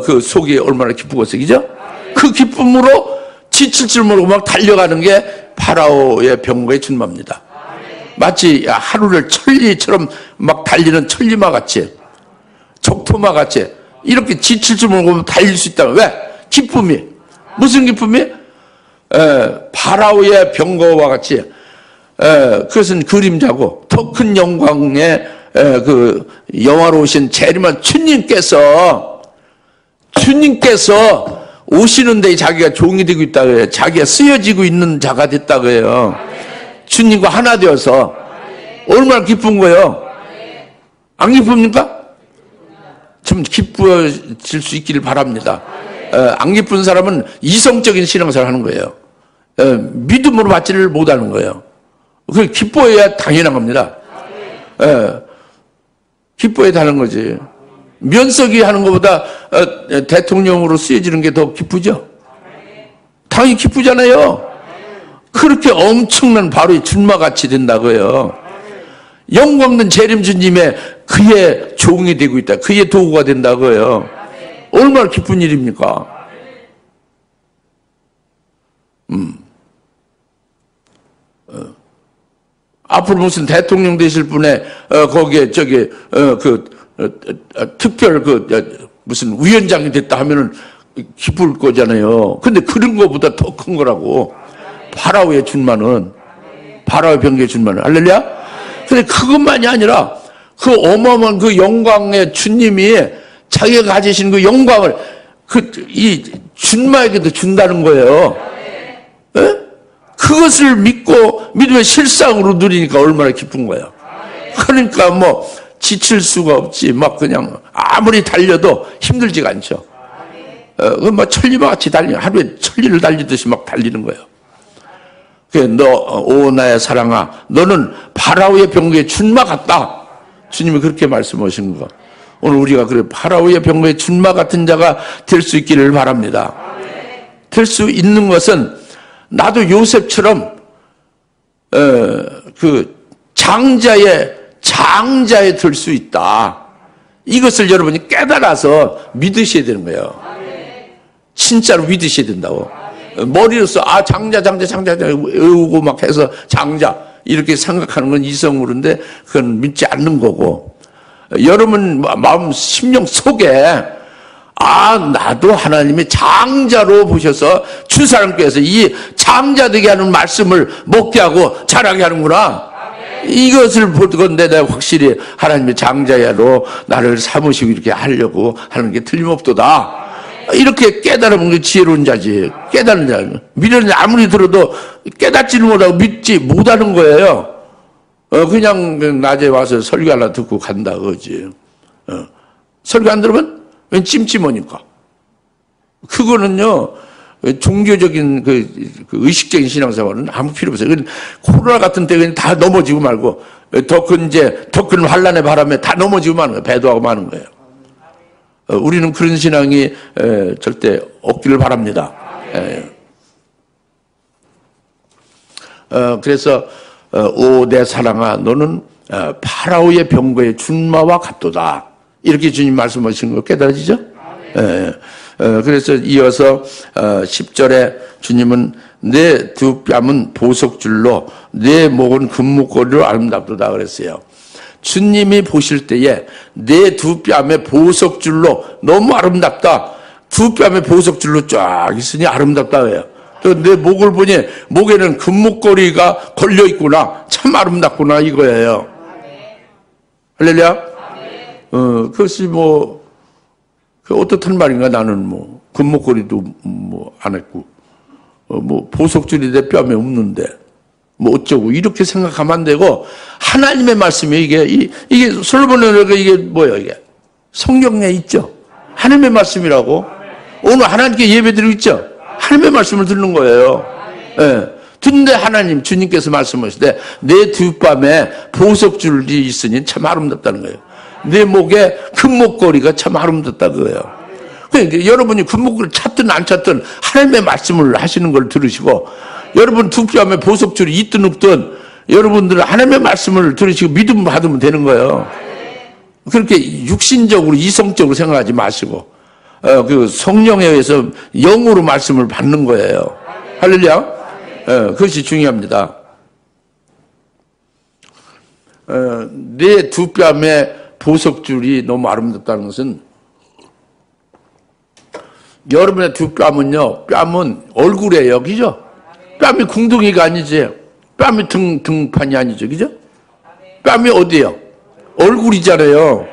그 속이 얼마나 기쁘겠어요. 그죠? 그 기쁨으로 지칠 줄 모르고 막 달려가는 게 파라오의 병거의 준마입니다. 마치 하루를 천리처럼 막 달리는 천리마 같이, 적토마 같이 이렇게 지칠 줄 모르고 달릴 수 있다. 왜? 기쁨이. 무슨 기쁨이? 파라오의 병거와 같이 그것은 그림자고 더 큰 영광의 그 영화로우신 재림한 주님께서 오시는 데에 자기가 종이 되고 있다고 해요. 자기가 쓰여지고 있는 자가 됐다고 해요. 주님과 하나 되어서 얼마나 기쁜 거예요. 안 기쁩니까? 좀 기뻐질 수 있기를 바랍니다. 안 기쁜 사람은 이성적인 신앙생활 하는 거예요. 믿음으로 받지를 못하는 거예요. 그 기뻐해야 당연한 겁니다. 기뻐해야 하는 거지. 면석이 하는 것보다 대통령으로 쓰여지는 게 더 기쁘죠? 당연히 기쁘잖아요. 그렇게 엄청난 바로 준마같이 된다고요. 영광된 재림주님의 그의 종이 되고 있다. 그의 도구가 된다고요. 얼마나 기쁜 일입니까? 앞으로 무슨 대통령 되실 분의 거기에 특별 무슨 위원장이 됐다 하면은 기쁠 거잖아요. 근데 그런 거보다 더 큰 거라고. 파라오의 준마는, 파라오의 병거의 준마는. 할렐루야? 근데 그것만이 아니라 그 어마어마한 그 영광의 주님이 자기가 가지신 그 영광을 이 준마에게도 준다는 거예요. 예? 그것을 믿으면 실상으로 누리니까 얼마나 기쁜 거예요. 그러니까 뭐 지칠 수가 없지. 막 그냥 아무리 달려도 힘들지가 않죠. 뭐 천리마 같이 하루에 천리를 달리듯이 막 달리는 거예요. 오 나의 사랑아, 너는 파라오의 병거의 준마 같다. 주님이 그렇게 말씀하신 거. 오늘 우리가 그래 파라오의 병거의 준마 같은 자가 될 수 있기를 바랍니다. 될 수 있는 것은 나도 요셉처럼 그 장자에 들 수 있다. 이것을 여러분이 깨달아서 믿으셔야 되는 거예요. 진짜로 믿으셔야 된다고. 머리로서 장자 외우고 막 해서 장자 이렇게 생각하는 건 이성으로인데 그건 믿지 않는 거고, 여러분 마음 심령 속에 나도 하나님의 장자로 보셔서 주사람께서 이 장자 되게 하는 말씀을 먹게 하고 자라게 하는구나. 이것을 보건데 내가 확실히 하나님의 장자야로 나를 삼으시고 이렇게 하려고 하는 게 틀림없도다. 이렇게 깨달으면 게 지혜로운 자지. 깨달은 자. 미련이 아무리 들어도 깨닫지는 못하고 믿지 못하는 거예요. 그냥 낮에 와서 설교 하나 듣고 간다 그거지. 설교 안 들으면 왠 찜찜하니까. 그거는요, 종교적인 그 의식적인 신앙생활은 아무 필요 없어요. 코로나 같은 때 그냥 다 넘어지고 말고, 더 큰 환란의 바람에 다 넘어지고 마는 거예요. 배도하고 마는 거예요. 우리는 그런 신앙이 절대 없기를 바랍니다. 그래서 오 내 사랑아 너는 파라오의 병거의 준마와 같도다. 이렇게 주님 말씀하신 거 깨달아지죠? 그래서 이어서 10절에 주님은 내 두 뺨은 보석줄로 내 목은 금목걸이로 아름답도다 그랬어요. 주님이 보실 때에 내 두 뺨에 보석줄로 너무 아름답다. 두 뺨에 보석줄로 쫙 있으니 아름답다 그래요. 또 내 목을 보니 목에는 금목걸이가 걸려 있구나. 참 아름답구나 이거예요. 할렐루야. 그것이 어떻단 말인가 나는 금목걸이도 안 했고, 보석줄이 내 뺨에 없는데, 어쩌고, 이렇게 생각하면 안 되고, 하나님의 말씀이 이게 솔로몬의 이게 뭐예요, 이게? 성경에 있죠? 하나님의 말씀이라고. 오늘 하나님께 예배드리고 있죠? 하나님의 말씀을 듣는 거예요. 듣는데 주님께서 말씀하시되, 내 두 뺨에 보석줄이 있으니 참 아름답다는 거예요. 내 목에 금목걸이가 참 아름답다 그거예요. 그러니까 여러분이 금목걸이를 찾든 안 찾든 하나님의 말씀을 하시는 걸 들으시고, 여러분 두 뺨에 보석줄이 있든 없든 여러분들은 하나님의 말씀을 들으시고 믿음 받으면 되는 거예요. 그렇게 육신적으로 이성적으로 생각하지 마시고 그 성령에 의해서 영으로 말씀을 받는 거예요. 할렐루야. 그것이 중요합니다. 내 두 뺨에 보석줄이 너무 아름답다는 것은, 여러분의 두 뺨은요, 뺨은 얼굴이에요. 그죠? 뺨이 궁둥이가 아니지. 뺨이 등판이 아니죠. 그죠? 뺨이 어디예요? 얼굴이잖아요.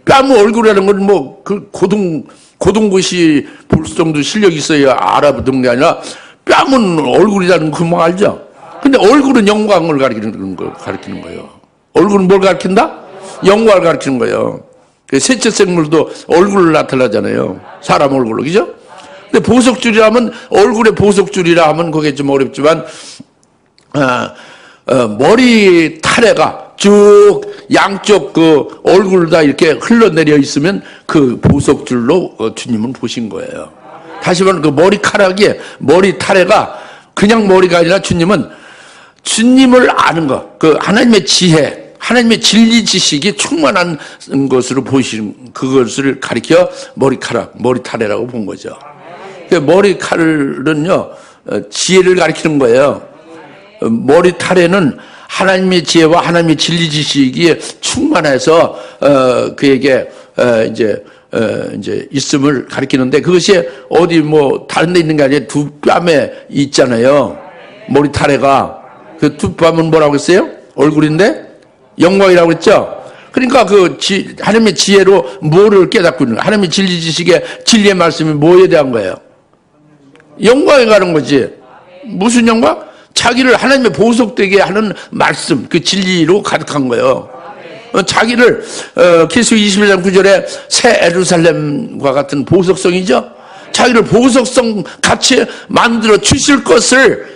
뺨은 얼굴이라는 건 고등고시 볼 정도 실력이 있어야 알아보던 게 아니라, 뺨은 얼굴이라는 거 금방 알죠? 근데 얼굴은 영광을 가리키는 거예요. 얼굴은 뭘 가리킨다? 영광을 가리키는 거예요. 셋째 생물도 얼굴로 나타나잖아요. 사람 얼굴로, 그죠? 근데 보석줄이라면, 얼굴에 보석줄이라 하면 그게 좀 어렵지만, 머리 타래가 쭉 양쪽 그 얼굴 다 이렇게 흘러내려 있으면 그 보석줄로 주님은 보신 거예요. 다시 말하면 그 머리카락이, 머리 타래가 그냥 머리가 아니라 주님을 아는 것, 그 하나님의 지혜, 하나님의 진리 지식이 충만한 것으로 보시는, 그것을 가리켜 머리카락, 머리타래라고 본 거죠. 머리칼은요, 지혜를 가리키는 거예요. 머리타래는 하나님의 지혜와 하나님의 진리 지식이 충만해서, 그에게, 이제 있음을 가리키는데, 그것이 어디 다른 데 있는 게 아니라 두 뺨에 있잖아요. 머리타래가. 그 두 뺨은 뭐라고 했어요? 얼굴인데? 영광이라고 했죠? 그러니까 하나님의 지혜로 뭐를 깨닫고 있는 거예요? 하나님의 진리 지식의 진리의 말씀이 뭐에 대한 거예요? 영광에 가는 거지. 무슨 영광? 자기를 하나님의 보석되게 하는 말씀, 그 진리로 가득한 거예요. 자기를 계시록 21장 9절에 새 예루살렘과 같은 보석성이죠. 자기를 보석성 같이 만들어 주실 것을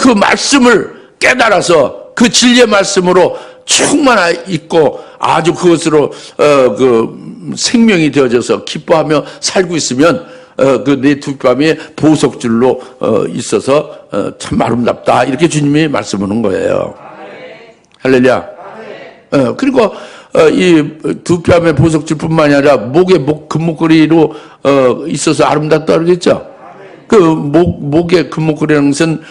그 말씀을 깨달아서 그 진리의 말씀으로 충만하 있고 아주 그것으로 그 생명이 되어져서 기뻐하며 살고 있으면 그 내 두 뺨이 보석줄로 있어서 참 아름답다 이렇게 주님이 말씀하는 거예요. 할렐루야. 그리고 이 두 뺨의 보석줄뿐만이 아니라 목에 금목걸이로 있어서 아름답다 그러겠죠. 목에 금목걸이라는 것은,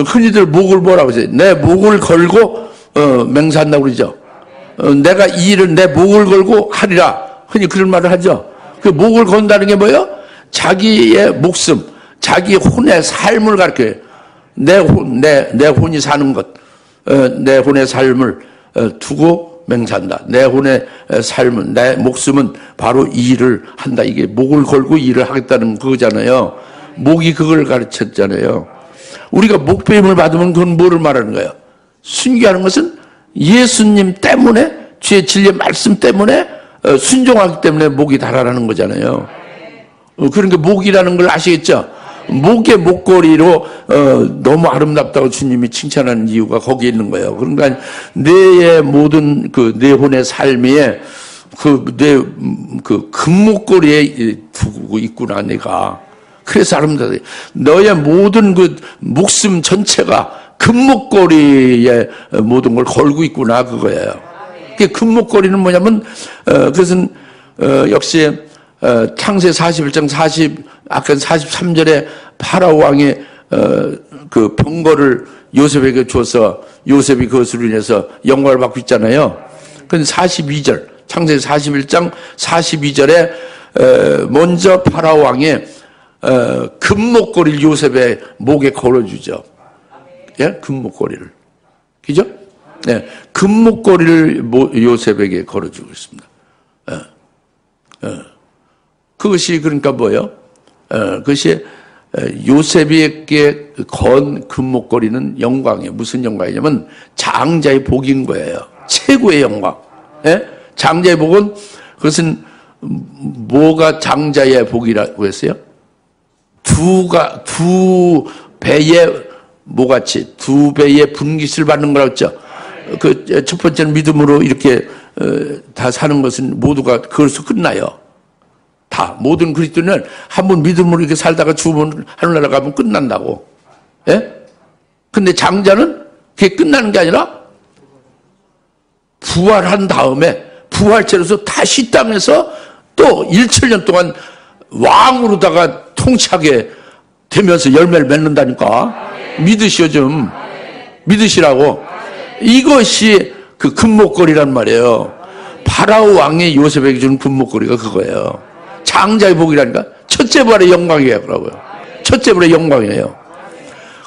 흔히들 목을 뭐라고 하세요? 내 목을 걸고, 맹세한다고 그러죠. 내가 이 일을 내 목을 걸고 하리라. 흔히 그런 말을 하죠. 그 목을 건다는 게 뭐예요? 자기의 목숨, 자기 혼의 삶을 가르쳐요. 내 혼이 사는 것, 내 혼의 삶을 두고 맹세한다. 내 혼의 삶은, 내 목숨은 바로 이 일을 한다. 이게 목을 걸고 일을 하겠다는 그거잖아요. 목이 그걸 가르쳤잖아요. 우리가 목배임을 받으면 그건 뭐를 말하는 거예요? 순교하는 것은 예수님 때문에, 주의 진리의 말씀 때문에 순종하기 때문에 목이 달아나는 거잖아요. 그러니까 목이라는 걸 아시겠죠? 목의 목걸이로 너무 아름답다고 주님이 칭찬하는 이유가 거기에 있는 거예요. 그러니까 내 모든 내 혼의 삶에 내 금목걸이에 두고 있구나 내가. 그래서 아름다워. 너의 모든 목숨 전체가 금목걸이에 모든 걸 걸고 있구나 그거예요. 그 금목걸이는 뭐냐면 그것은 역시 창세 41장 아까 43절에 파라오 왕이 그 병거를 요셉에게 줘서 요셉이 그것으로 인해서 영광을 받고 있잖아요. 근데 42절, 창세 41장 42절에 먼저 파라오 왕이 금목걸이를 요셉의 목에 걸어주죠. 예? 금목걸이를. 그죠? 네. 금목걸이를 요셉에게 걸어주고 있습니다. 그것이 그러니까 뭐예요? 그것이 요셉에게 건 금목걸이는 영광이에요. 무슨 영광이냐면 장자의 복인 거예요. 최고의 영광. 예? 장자의 복은 그것은 뭐가 장자의 복이라고 했어요? 두 배의 모같이 두 배의 분깃을 받는 거라고 했죠. 그 첫 번째는 믿음으로 이렇게 다 사는 것은 모두가 그것으로 끝나요. 다 모든 그리스도인은 한 번 믿음으로 이렇게 살다가 죽으면 하늘나라 가면 끝난다고. 예? 근데 장자는 그게 끝나는 게 아니라 부활한 다음에 부활체로서 다시 땅에서 또 1천년 동안 왕으로다가 통치하게 되면서 열매를 맺는다니까. 믿으시오 좀. 믿으시라고. 이것이 그 금목걸이란 말이에요. 파라오 왕이 요셉에게 준 금목걸이가 그거예요. 장자의 복이라니까. 첫째 부활의 영광이에요. 그러고요. 첫째 부활의 영광이에요.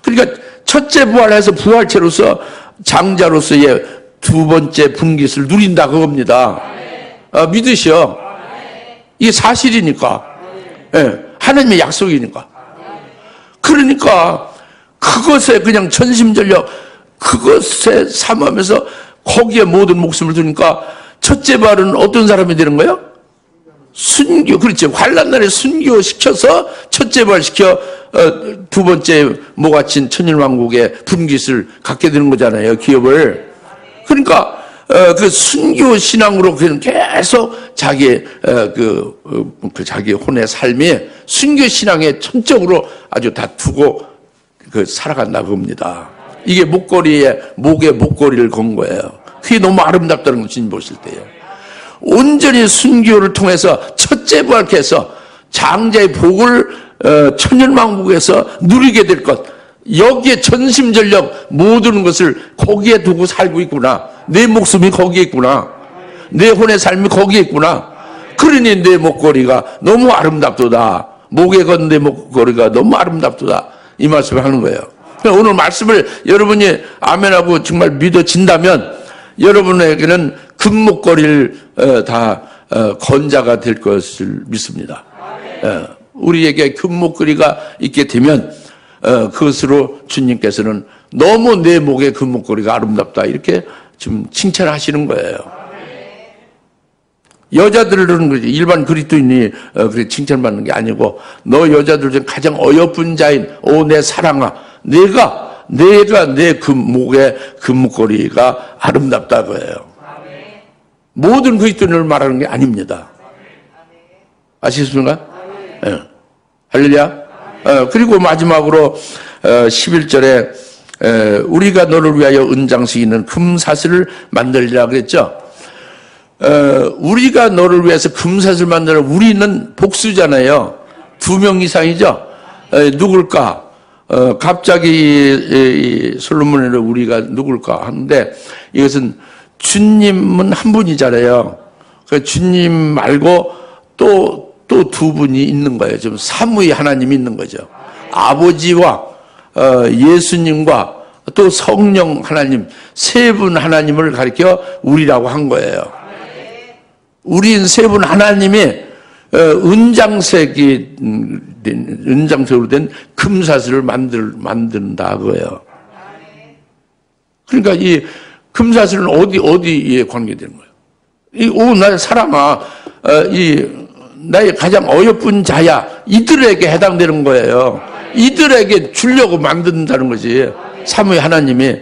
그러니까 첫째 부활해서 부활체로서 장자로서의 두 번째 분깃을 누린다 그겁니다. 믿으시오. 이게 사실이니까. 예, 하나님의 약속이니까. 그러니까 그것에 그냥 전심전력 그것에 삼으면서 거기에 모든 목숨을 두니까 첫째 부활은 어떤 사람이 되는 거예요? 순교. 그렇지. 환난 날에 순교시켜서 첫째 부활시켜 두 번째 모가친 천일왕국의 분깃을 갖게 되는 거잖아요. 기업을. 그러니까 그 순교 신앙으로 그냥 계속 자기 자기 혼의 삶이 순교 신앙에 전적으로 아주 다 두고 살아간다 그겁니다. 이게 목에 목걸이를 건 거예요. 그게 너무 아름답다는 거 주님 보실 때요. 온전히 순교를 통해서 첫째 부활해서 장자의 복을 천년왕국에서 누리게 될 것. 여기에 전심전력 모든 것을 거기에 두고 살고 있구나. 내 목숨이 거기에 있구나. 내 혼의 삶이 거기에 있구나. 그러니 내 목걸이가 너무 아름답도다. 목에 건 내 목걸이가 너무 아름답도다. 이 말씀을 하는 거예요. 오늘 말씀을 여러분이 아멘하고 정말 믿어진다면 여러분에게는 금목걸이를 다 건자가 될 것을 믿습니다. 우리에게 금목걸이가 있게 되면 그것으로 주님께서는 너무 내 목에 금목걸이가 아름답다 이렇게 지금 칭찬하시는 거예요. 여자들은 그렇지. 일반 그리스도인이 그렇게 칭찬받는 게 아니고 너 여자들 중 가장 어여쁜 자인 내 사랑아 내가 내 목에 금목걸이가 아름답다 그거예요. 모든 그리스도인을 말하는 게 아닙니다. 아시겠습니까? 네. 할렐루야. 그리고 마지막으로 11절에 우리가 너를 위하여 은장식 있는 금사슬을 만들리라 그랬죠. 우리가 너를 위해서 금사슬 만들어 우리는 복수잖아요. 2명 이상이죠. 누굴까? 갑자기 솔로몬을 우리가 누굴까 하는데 이것은 주님은 한 분이잖아요. 그 주님 말고 또 두 분이 있는 거예요. 지금 삼위 하나님이 있는 거죠. 아버지와 예수님과 또 성령 하나님 세 분 하나님을 가리켜 우리라고 한 거예요. 우린 세 분 하나님이 은장색으로 된 금사슬을 만든다 그거예요. 그러니까 이 금사슬은 어디에 관계되는 거예요? 나의 사랑아, 나의 가장 어여쁜 자야, 이들에게 해당되는 거예요. 이들에게 주려고 만든다는 거지. 삼위 하나님이.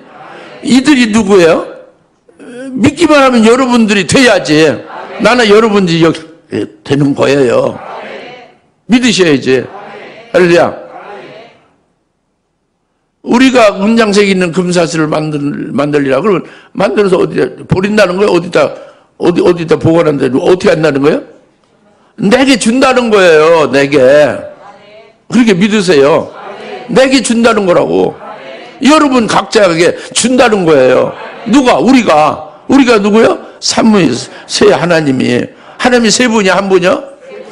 이들이 누구예요? 믿기만 하면 여러분들이 돼야지. 나는 여러분들이 되는 거예요. 믿으셔야지. 할렐루야. 우리가 은장색 있는 금사슬을 만들리라 그러면 만들어서 어디다 버린다는 거예요? 어디다 보관한다는 거예요? 어떻게 한다는 거예요? 내게 준다는 거예요. 내게. 그렇게 믿으세요. 내게 준다는 거라고. 여러분 각자에게 준다는 거예요. 누가? 우리가 누구요? 삼위 세 하나님이. 하나님이 세 분이야, 한 분이요?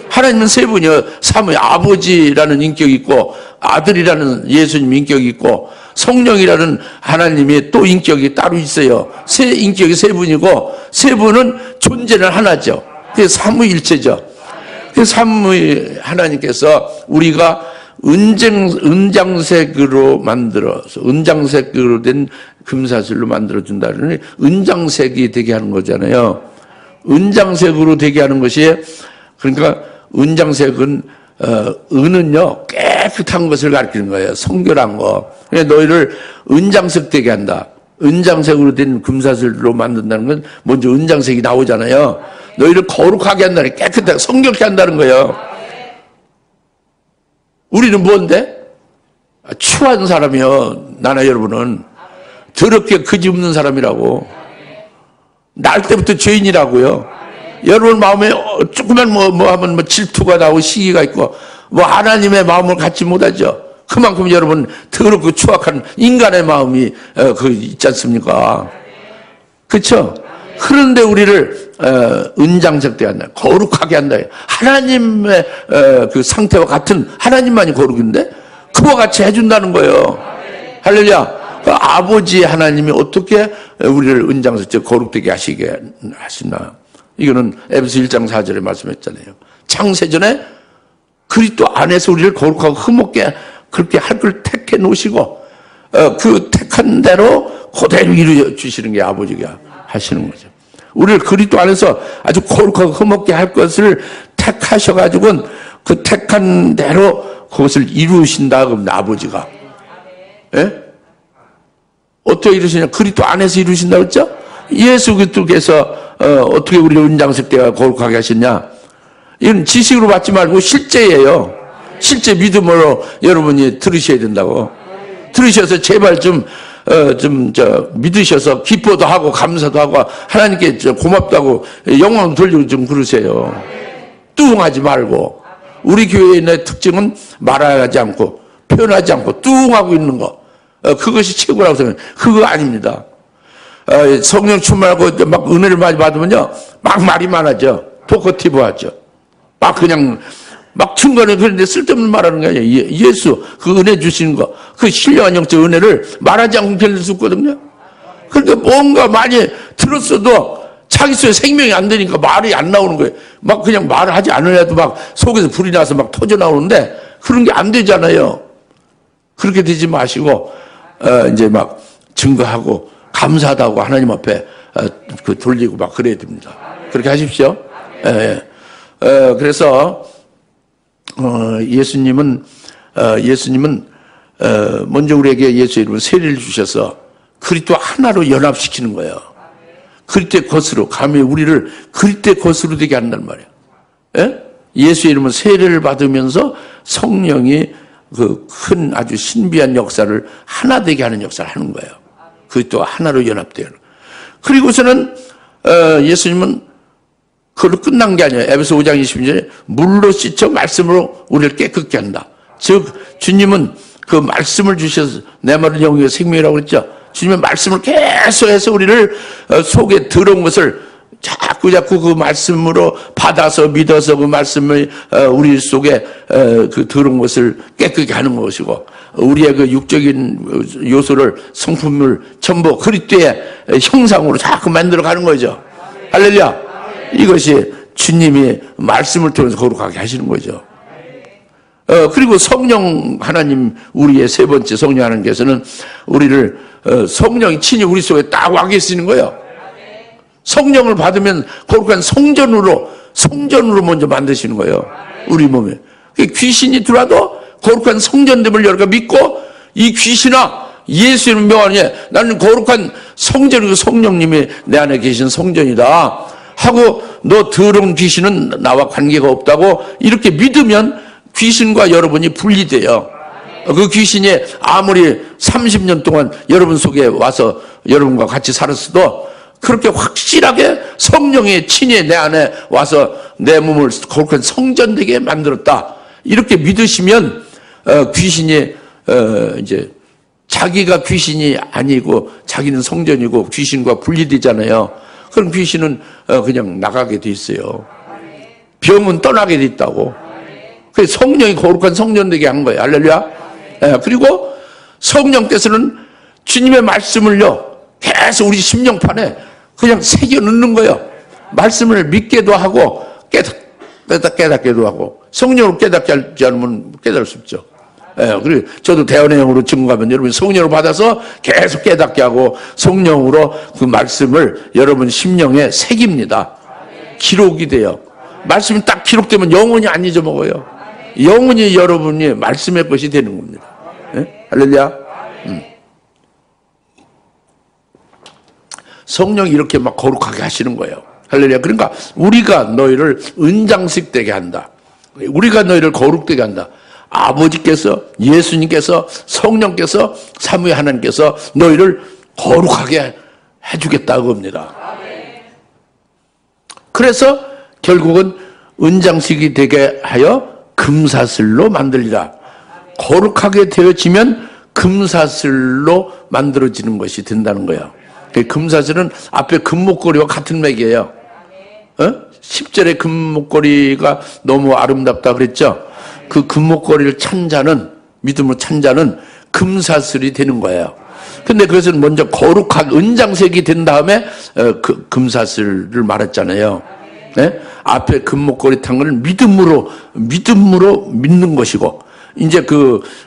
하나님은 세 분이요. 삼위 아버지라는 인격이 있고 아들이라는 예수님 인격이 있고 성령이라는 하나님이 또 인격이 따로 있어요. 세 인격이 세 분이고 세 분은 존재는 하나죠. 그게 삼위일체죠. 그 삼위 하나님께서 우리가 은장색으로 만들어서 은장색으로 된 금사슬로 만들어준다는 은장색이 되게 하는 거잖아요. 은장색으로 되게 하는 것이 그러니까 은장색은 은은요 깨끗한 것을 가리키는 거예요. 성결한 거. 너희를 은장색 되게 한다. 은장색으로 된 금사슬로 만든다는 건 먼저 은장색이 나오잖아요. 너희를 거룩하게 한다는 깨끗하게 성결케 한다는 거예요. 우리는 뭔데? 추한 사람이요. 나나 여러분은 더럽게 그지없는 사람이라고. 날 때부터 죄인이라고요. 여러분 마음에 조그만 뭐 하면 질투가 나오고 시기가 있고 하나님의 마음을 갖지 못하죠. 그만큼 여러분 더럽고 추악한 인간의 마음이 있지 않습니까? 그렇죠? 그런데 우리를 은장색되게 한다. 거룩하게 한다. 하나님의 그 상태와 같은 하나님만이 거룩인데 그와 같이 해준다는 거예요. 할렐루야. 그 아버지 하나님이 어떻게 우리를 은장색 거룩되게 하시게 하시나. 이거는 에베소 1장 4절에 말씀했잖아요. 창세전에 그리스도 안에서 우리를 거룩하고 흠없게 그렇게 할 걸 택해 놓으시고 그 택한 대로 그대로 이루어 주시는 게 아버지가 하시는 거죠. 우리를 그리스도 안에서 아주 거룩하고 흠없게 할 것을 택하셔가지고 그 택한 대로 그것을 이루신다 그러면 아버지가. 예? 어떻게 이루시냐? 그리스도 안에서 이루신다고 했죠? 예수 그리스도께서 어떻게 우리를 은장색 때가 거룩하게 하셨냐? 이건 지식으로 받지 말고 실제예요. 실제 믿음으로 여러분이 들으셔야 된다고. 들으셔서 제발 믿으셔서 기뻐도 하고 감사도 하고 하나님께 고맙다고 영광 돌리고 좀 그러세요. 뚱하지 말고. 우리 교회의 특징은 말하지 않고 표현하지 않고 뚱하고 있는 거. 그것이 최고라고 생각해요. 그거 아닙니다. 성령 충만하고 막 은혜를 많이 받으면요. 막 말이 많아져. 토커티브하죠. 막 그냥 막 증거는 그런데 쓸데없는 말하는 게 아니에요. 예수 그 은혜 주시는 거, 그 신령한 영적 은혜를 말하지 않고 견딜 수 없거든요. 그러니까 뭔가 많이 들었어도 자기 속에 생명이 안 되니까 말이 안 나오는 거예요. 막 그냥 말을 하지 않으려도 막 속에서 불이 나서 막 터져 나오는데 그런 게 안 되잖아요. 그렇게 되지 마시고 이제 막 증거하고 감사하다고 하나님 앞에 그 돌리고 막 그래야 됩니다. 그렇게 하십시오. 그래서 예수님은 먼저 우리에게 예수 이름으로 세례를 주셔서 그리스도 하나로 연합시키는 거예요. 그리스도의 것으로 감히 우리를 그리스도의 것으로 되게 한단 말이에요. 예? 예수 이름으로 세례를 받으면서 성령이 그 큰 아주 신비한 역사를 하나 되게 하는 역사를 하는 거예요. 그리스도가 하나로 연합되는. 그리고서는 예수님은 그걸로 끝난 게 아니에요. 에베소 5장 20절에 물로 씻어 말씀으로 우리를 깨끗게 한다. 즉 주님은 그 말씀을 주셔서 내 말은 영이요 생명이라고 그랬죠. 주님의 말씀을 계속해서 우리를 속에 들어온 것을 자꾸 그 말씀으로 받아서 믿어서 그 말씀을 우리 속에 그 들어온 것을 깨끗게 하는 것이고, 우리의 그 육적인 요소를 성품을 전부 그리스도의 형상으로 자꾸 만들어 가는 거죠. 할렐루야. 이것이 주님이 말씀을 통해서 거룩하게 하시는 거죠. 그리고 성령 하나님, 우리의 세 번째 성령 하나님께서는 우리를 성령이 친히 우리 속에 딱 와 계시는 거예요. 성령을 받으면 거룩한 성전으로 먼저 만드시는 거예요. 우리 몸에. 귀신이 들어와도 거룩한 성전됨을 여러가 믿고, 이 귀신아 예수 이름 명하니 나는 거룩한 성전이고 성령님이 내 안에 계신 성전이다 하고, 너 더러운 귀신은 나와 관계가 없다고 이렇게 믿으면 귀신과 여러분이 분리돼요. 그 귀신이 아무리 30년 동안 여러분 속에 와서 여러분과 같이 살았어도 그렇게 확실하게 성령의 친히 내 안에 와서 내 몸을 거룩한 성전되게 만들었다 이렇게 믿으시면 귀신이 이제 자기가 귀신이 아니고 자기는 성전이고 귀신과 분리되잖아요. 그럼 귀신은 그냥 나가게 돼 있어요. 병은 떠나게 돼 있다고. 그래서 성령이 거룩한 성전되게 한 거예요. 할렐루야. 그리고 성령께서는 주님의 말씀을요 계속 우리 심령판에 그냥 새겨 넣는 거예요. 말씀을 믿게도 하고 깨닫게도 하고. 성령으로 깨닫게 하지 않으면 깨달을 수 없죠. 그리고 저도 대언의 영으로 증거하면 여러분 성령을 받아서 계속 깨닫게 하고 성령으로 그 말씀을 여러분 심령에 새깁니다. 기록이 돼요. 말씀이 딱 기록되면 영원히 안 잊어먹어요. 영원히 여러분이 말씀의 것이 되는 겁니다. 할렐루야. 성령이 이렇게 막 거룩하게 하시는 거예요. 할렐루야. 그러니까 우리가 너희를 은장식 되게 한다. 우리가 너희를 거룩되게 한다. 아버지께서, 예수님께서, 성령께서, 삼위 하나님께서 너희를 거룩하게 해주겠다 그겁니다. 그래서 결국은 은장식이 되게 하여 금사슬로 만들리라. 거룩하게 되어지면 금사슬로 만들어지는 것이 된다는 거예요. 금사슬은 앞에 금목걸이와 같은 맥이에요. 10절에 금목걸이가 너무 아름답다 그랬죠. 그 금목걸이를 찬 자는, 믿음으로 찬 자는 금사슬이 되는 거예요. 근데 그것은 먼저 거룩한 은장색이 된 다음에 그 금사슬을 말했잖아요. 네? 앞에 금목걸이 탄 것은 믿음으로 믿는 것이고, 이제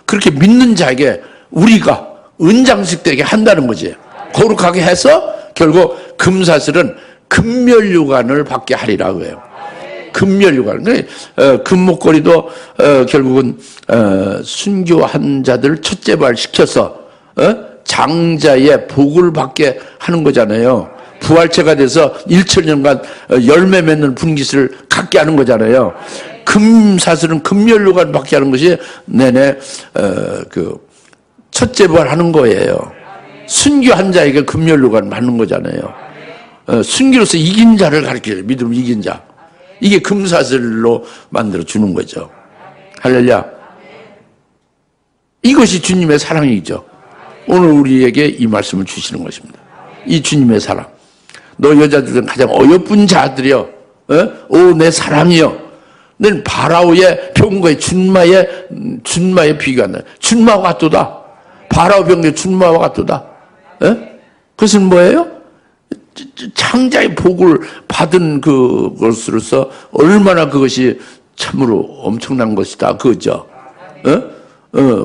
그렇게 믿는 자에게 우리가 은장식 되게 한다는 거지. 거룩하게 해서 결국 금사슬은 금멸류관을 받게 하리라고 해요. 금멸류관. 금목걸이도 결국은 순교한 자들 첫째발 시켜서 장자의 복을 받게 하는 거잖아요. 부활체가 돼서 1000년간 열매 맺는 분깃을 갖게 하는 거잖아요. 금사슬은 금멸류관 받게 하는 것이 내내 그 첫째 부활하는 거예요. 순교한 자에게 금멸류관 받는 거잖아요. 순교로서 이긴 자를 가르쳐요. 믿음으로 이긴 자. 이게 금사슬로 만들어 주는 거죠. 할렐루야. 이것이 주님의 사랑이죠. 오늘 우리에게 이 말씀을 주시는 것입니다. 이 주님의 사랑. 너 여자들 중 가장 어여쁜 자들이여, 오 내 사랑이여. 넌 바라오의 병거의 준마의 비교한다. 준마와 같도다. 바라오 병거의 준마와 같도다. 그것은 뭐예요? 창자의 복을 받은 그것으로서 얼마나 그것이 참으로 엄청난 것이다. 그거죠.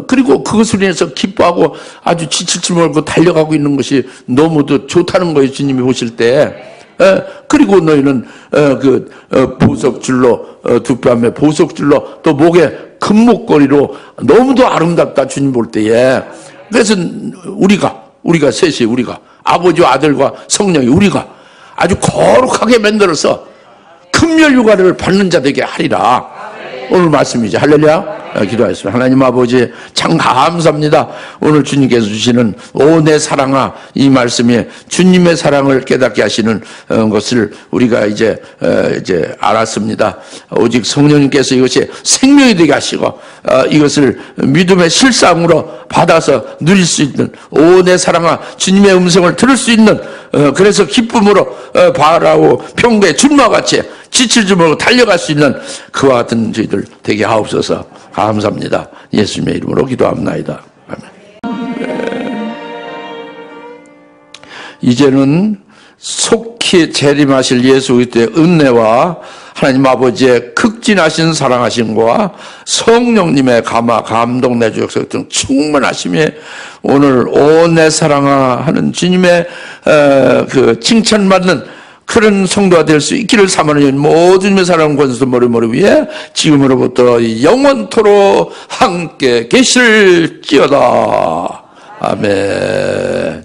그리고 그것을 인해서 기뻐하고 아주 지칠줄 몰고 달려가고 있는 것이 너무도 좋다는 거예요. 주님이 보실 때. 그리고 너희는 보석줄로, 두 뺨에 보석줄로, 또 목에 금목걸이로 너무도 아름답다. 주님 볼 때에. 그래서 우리가 셋이 아버지와 아들과 성령이 우리가 아주 거룩하게 만들어서 금멸유관을 받는 자 되게 하리라. 오늘 말씀이죠. 할렐루야. 기도하겠습니다. 하나님 아버지 참 감사합니다. 오늘 주님께서 주시는 오 내 사랑아 이 말씀에 주님의 사랑을 깨닫게 하시는 것을 우리가 이제 알았습니다. 오직 성령님께서 이것이 생명이 되게 하시고 이것을 믿음의 실상으로 받아서 누릴 수 있는 오 내 사랑아 주님의 음성을 들을 수 있는 그래서 기쁨으로 바라고 평소에 준마와 같이 지칠지 모르고 달려갈 수 있는 그와 같은 저희들 되게 하옵소서. 감사합니다. 예수님의 이름으로 기도합나이다. 아멘. 이제는 속히 재림하실 예수 그리스도의 은혜와 하나님 아버지의 극진하신 사랑하심과 성령님의 감동 내주 역사 등 충만하심에 오늘 오 내 사랑아 하는 주님의 그 칭찬받는 그런 성도가 될 수 있기를 사모하는 모든 주님의 사랑 권수 머리 위에 지금으로부터 영원토록 함께 계실지어다. 아멘.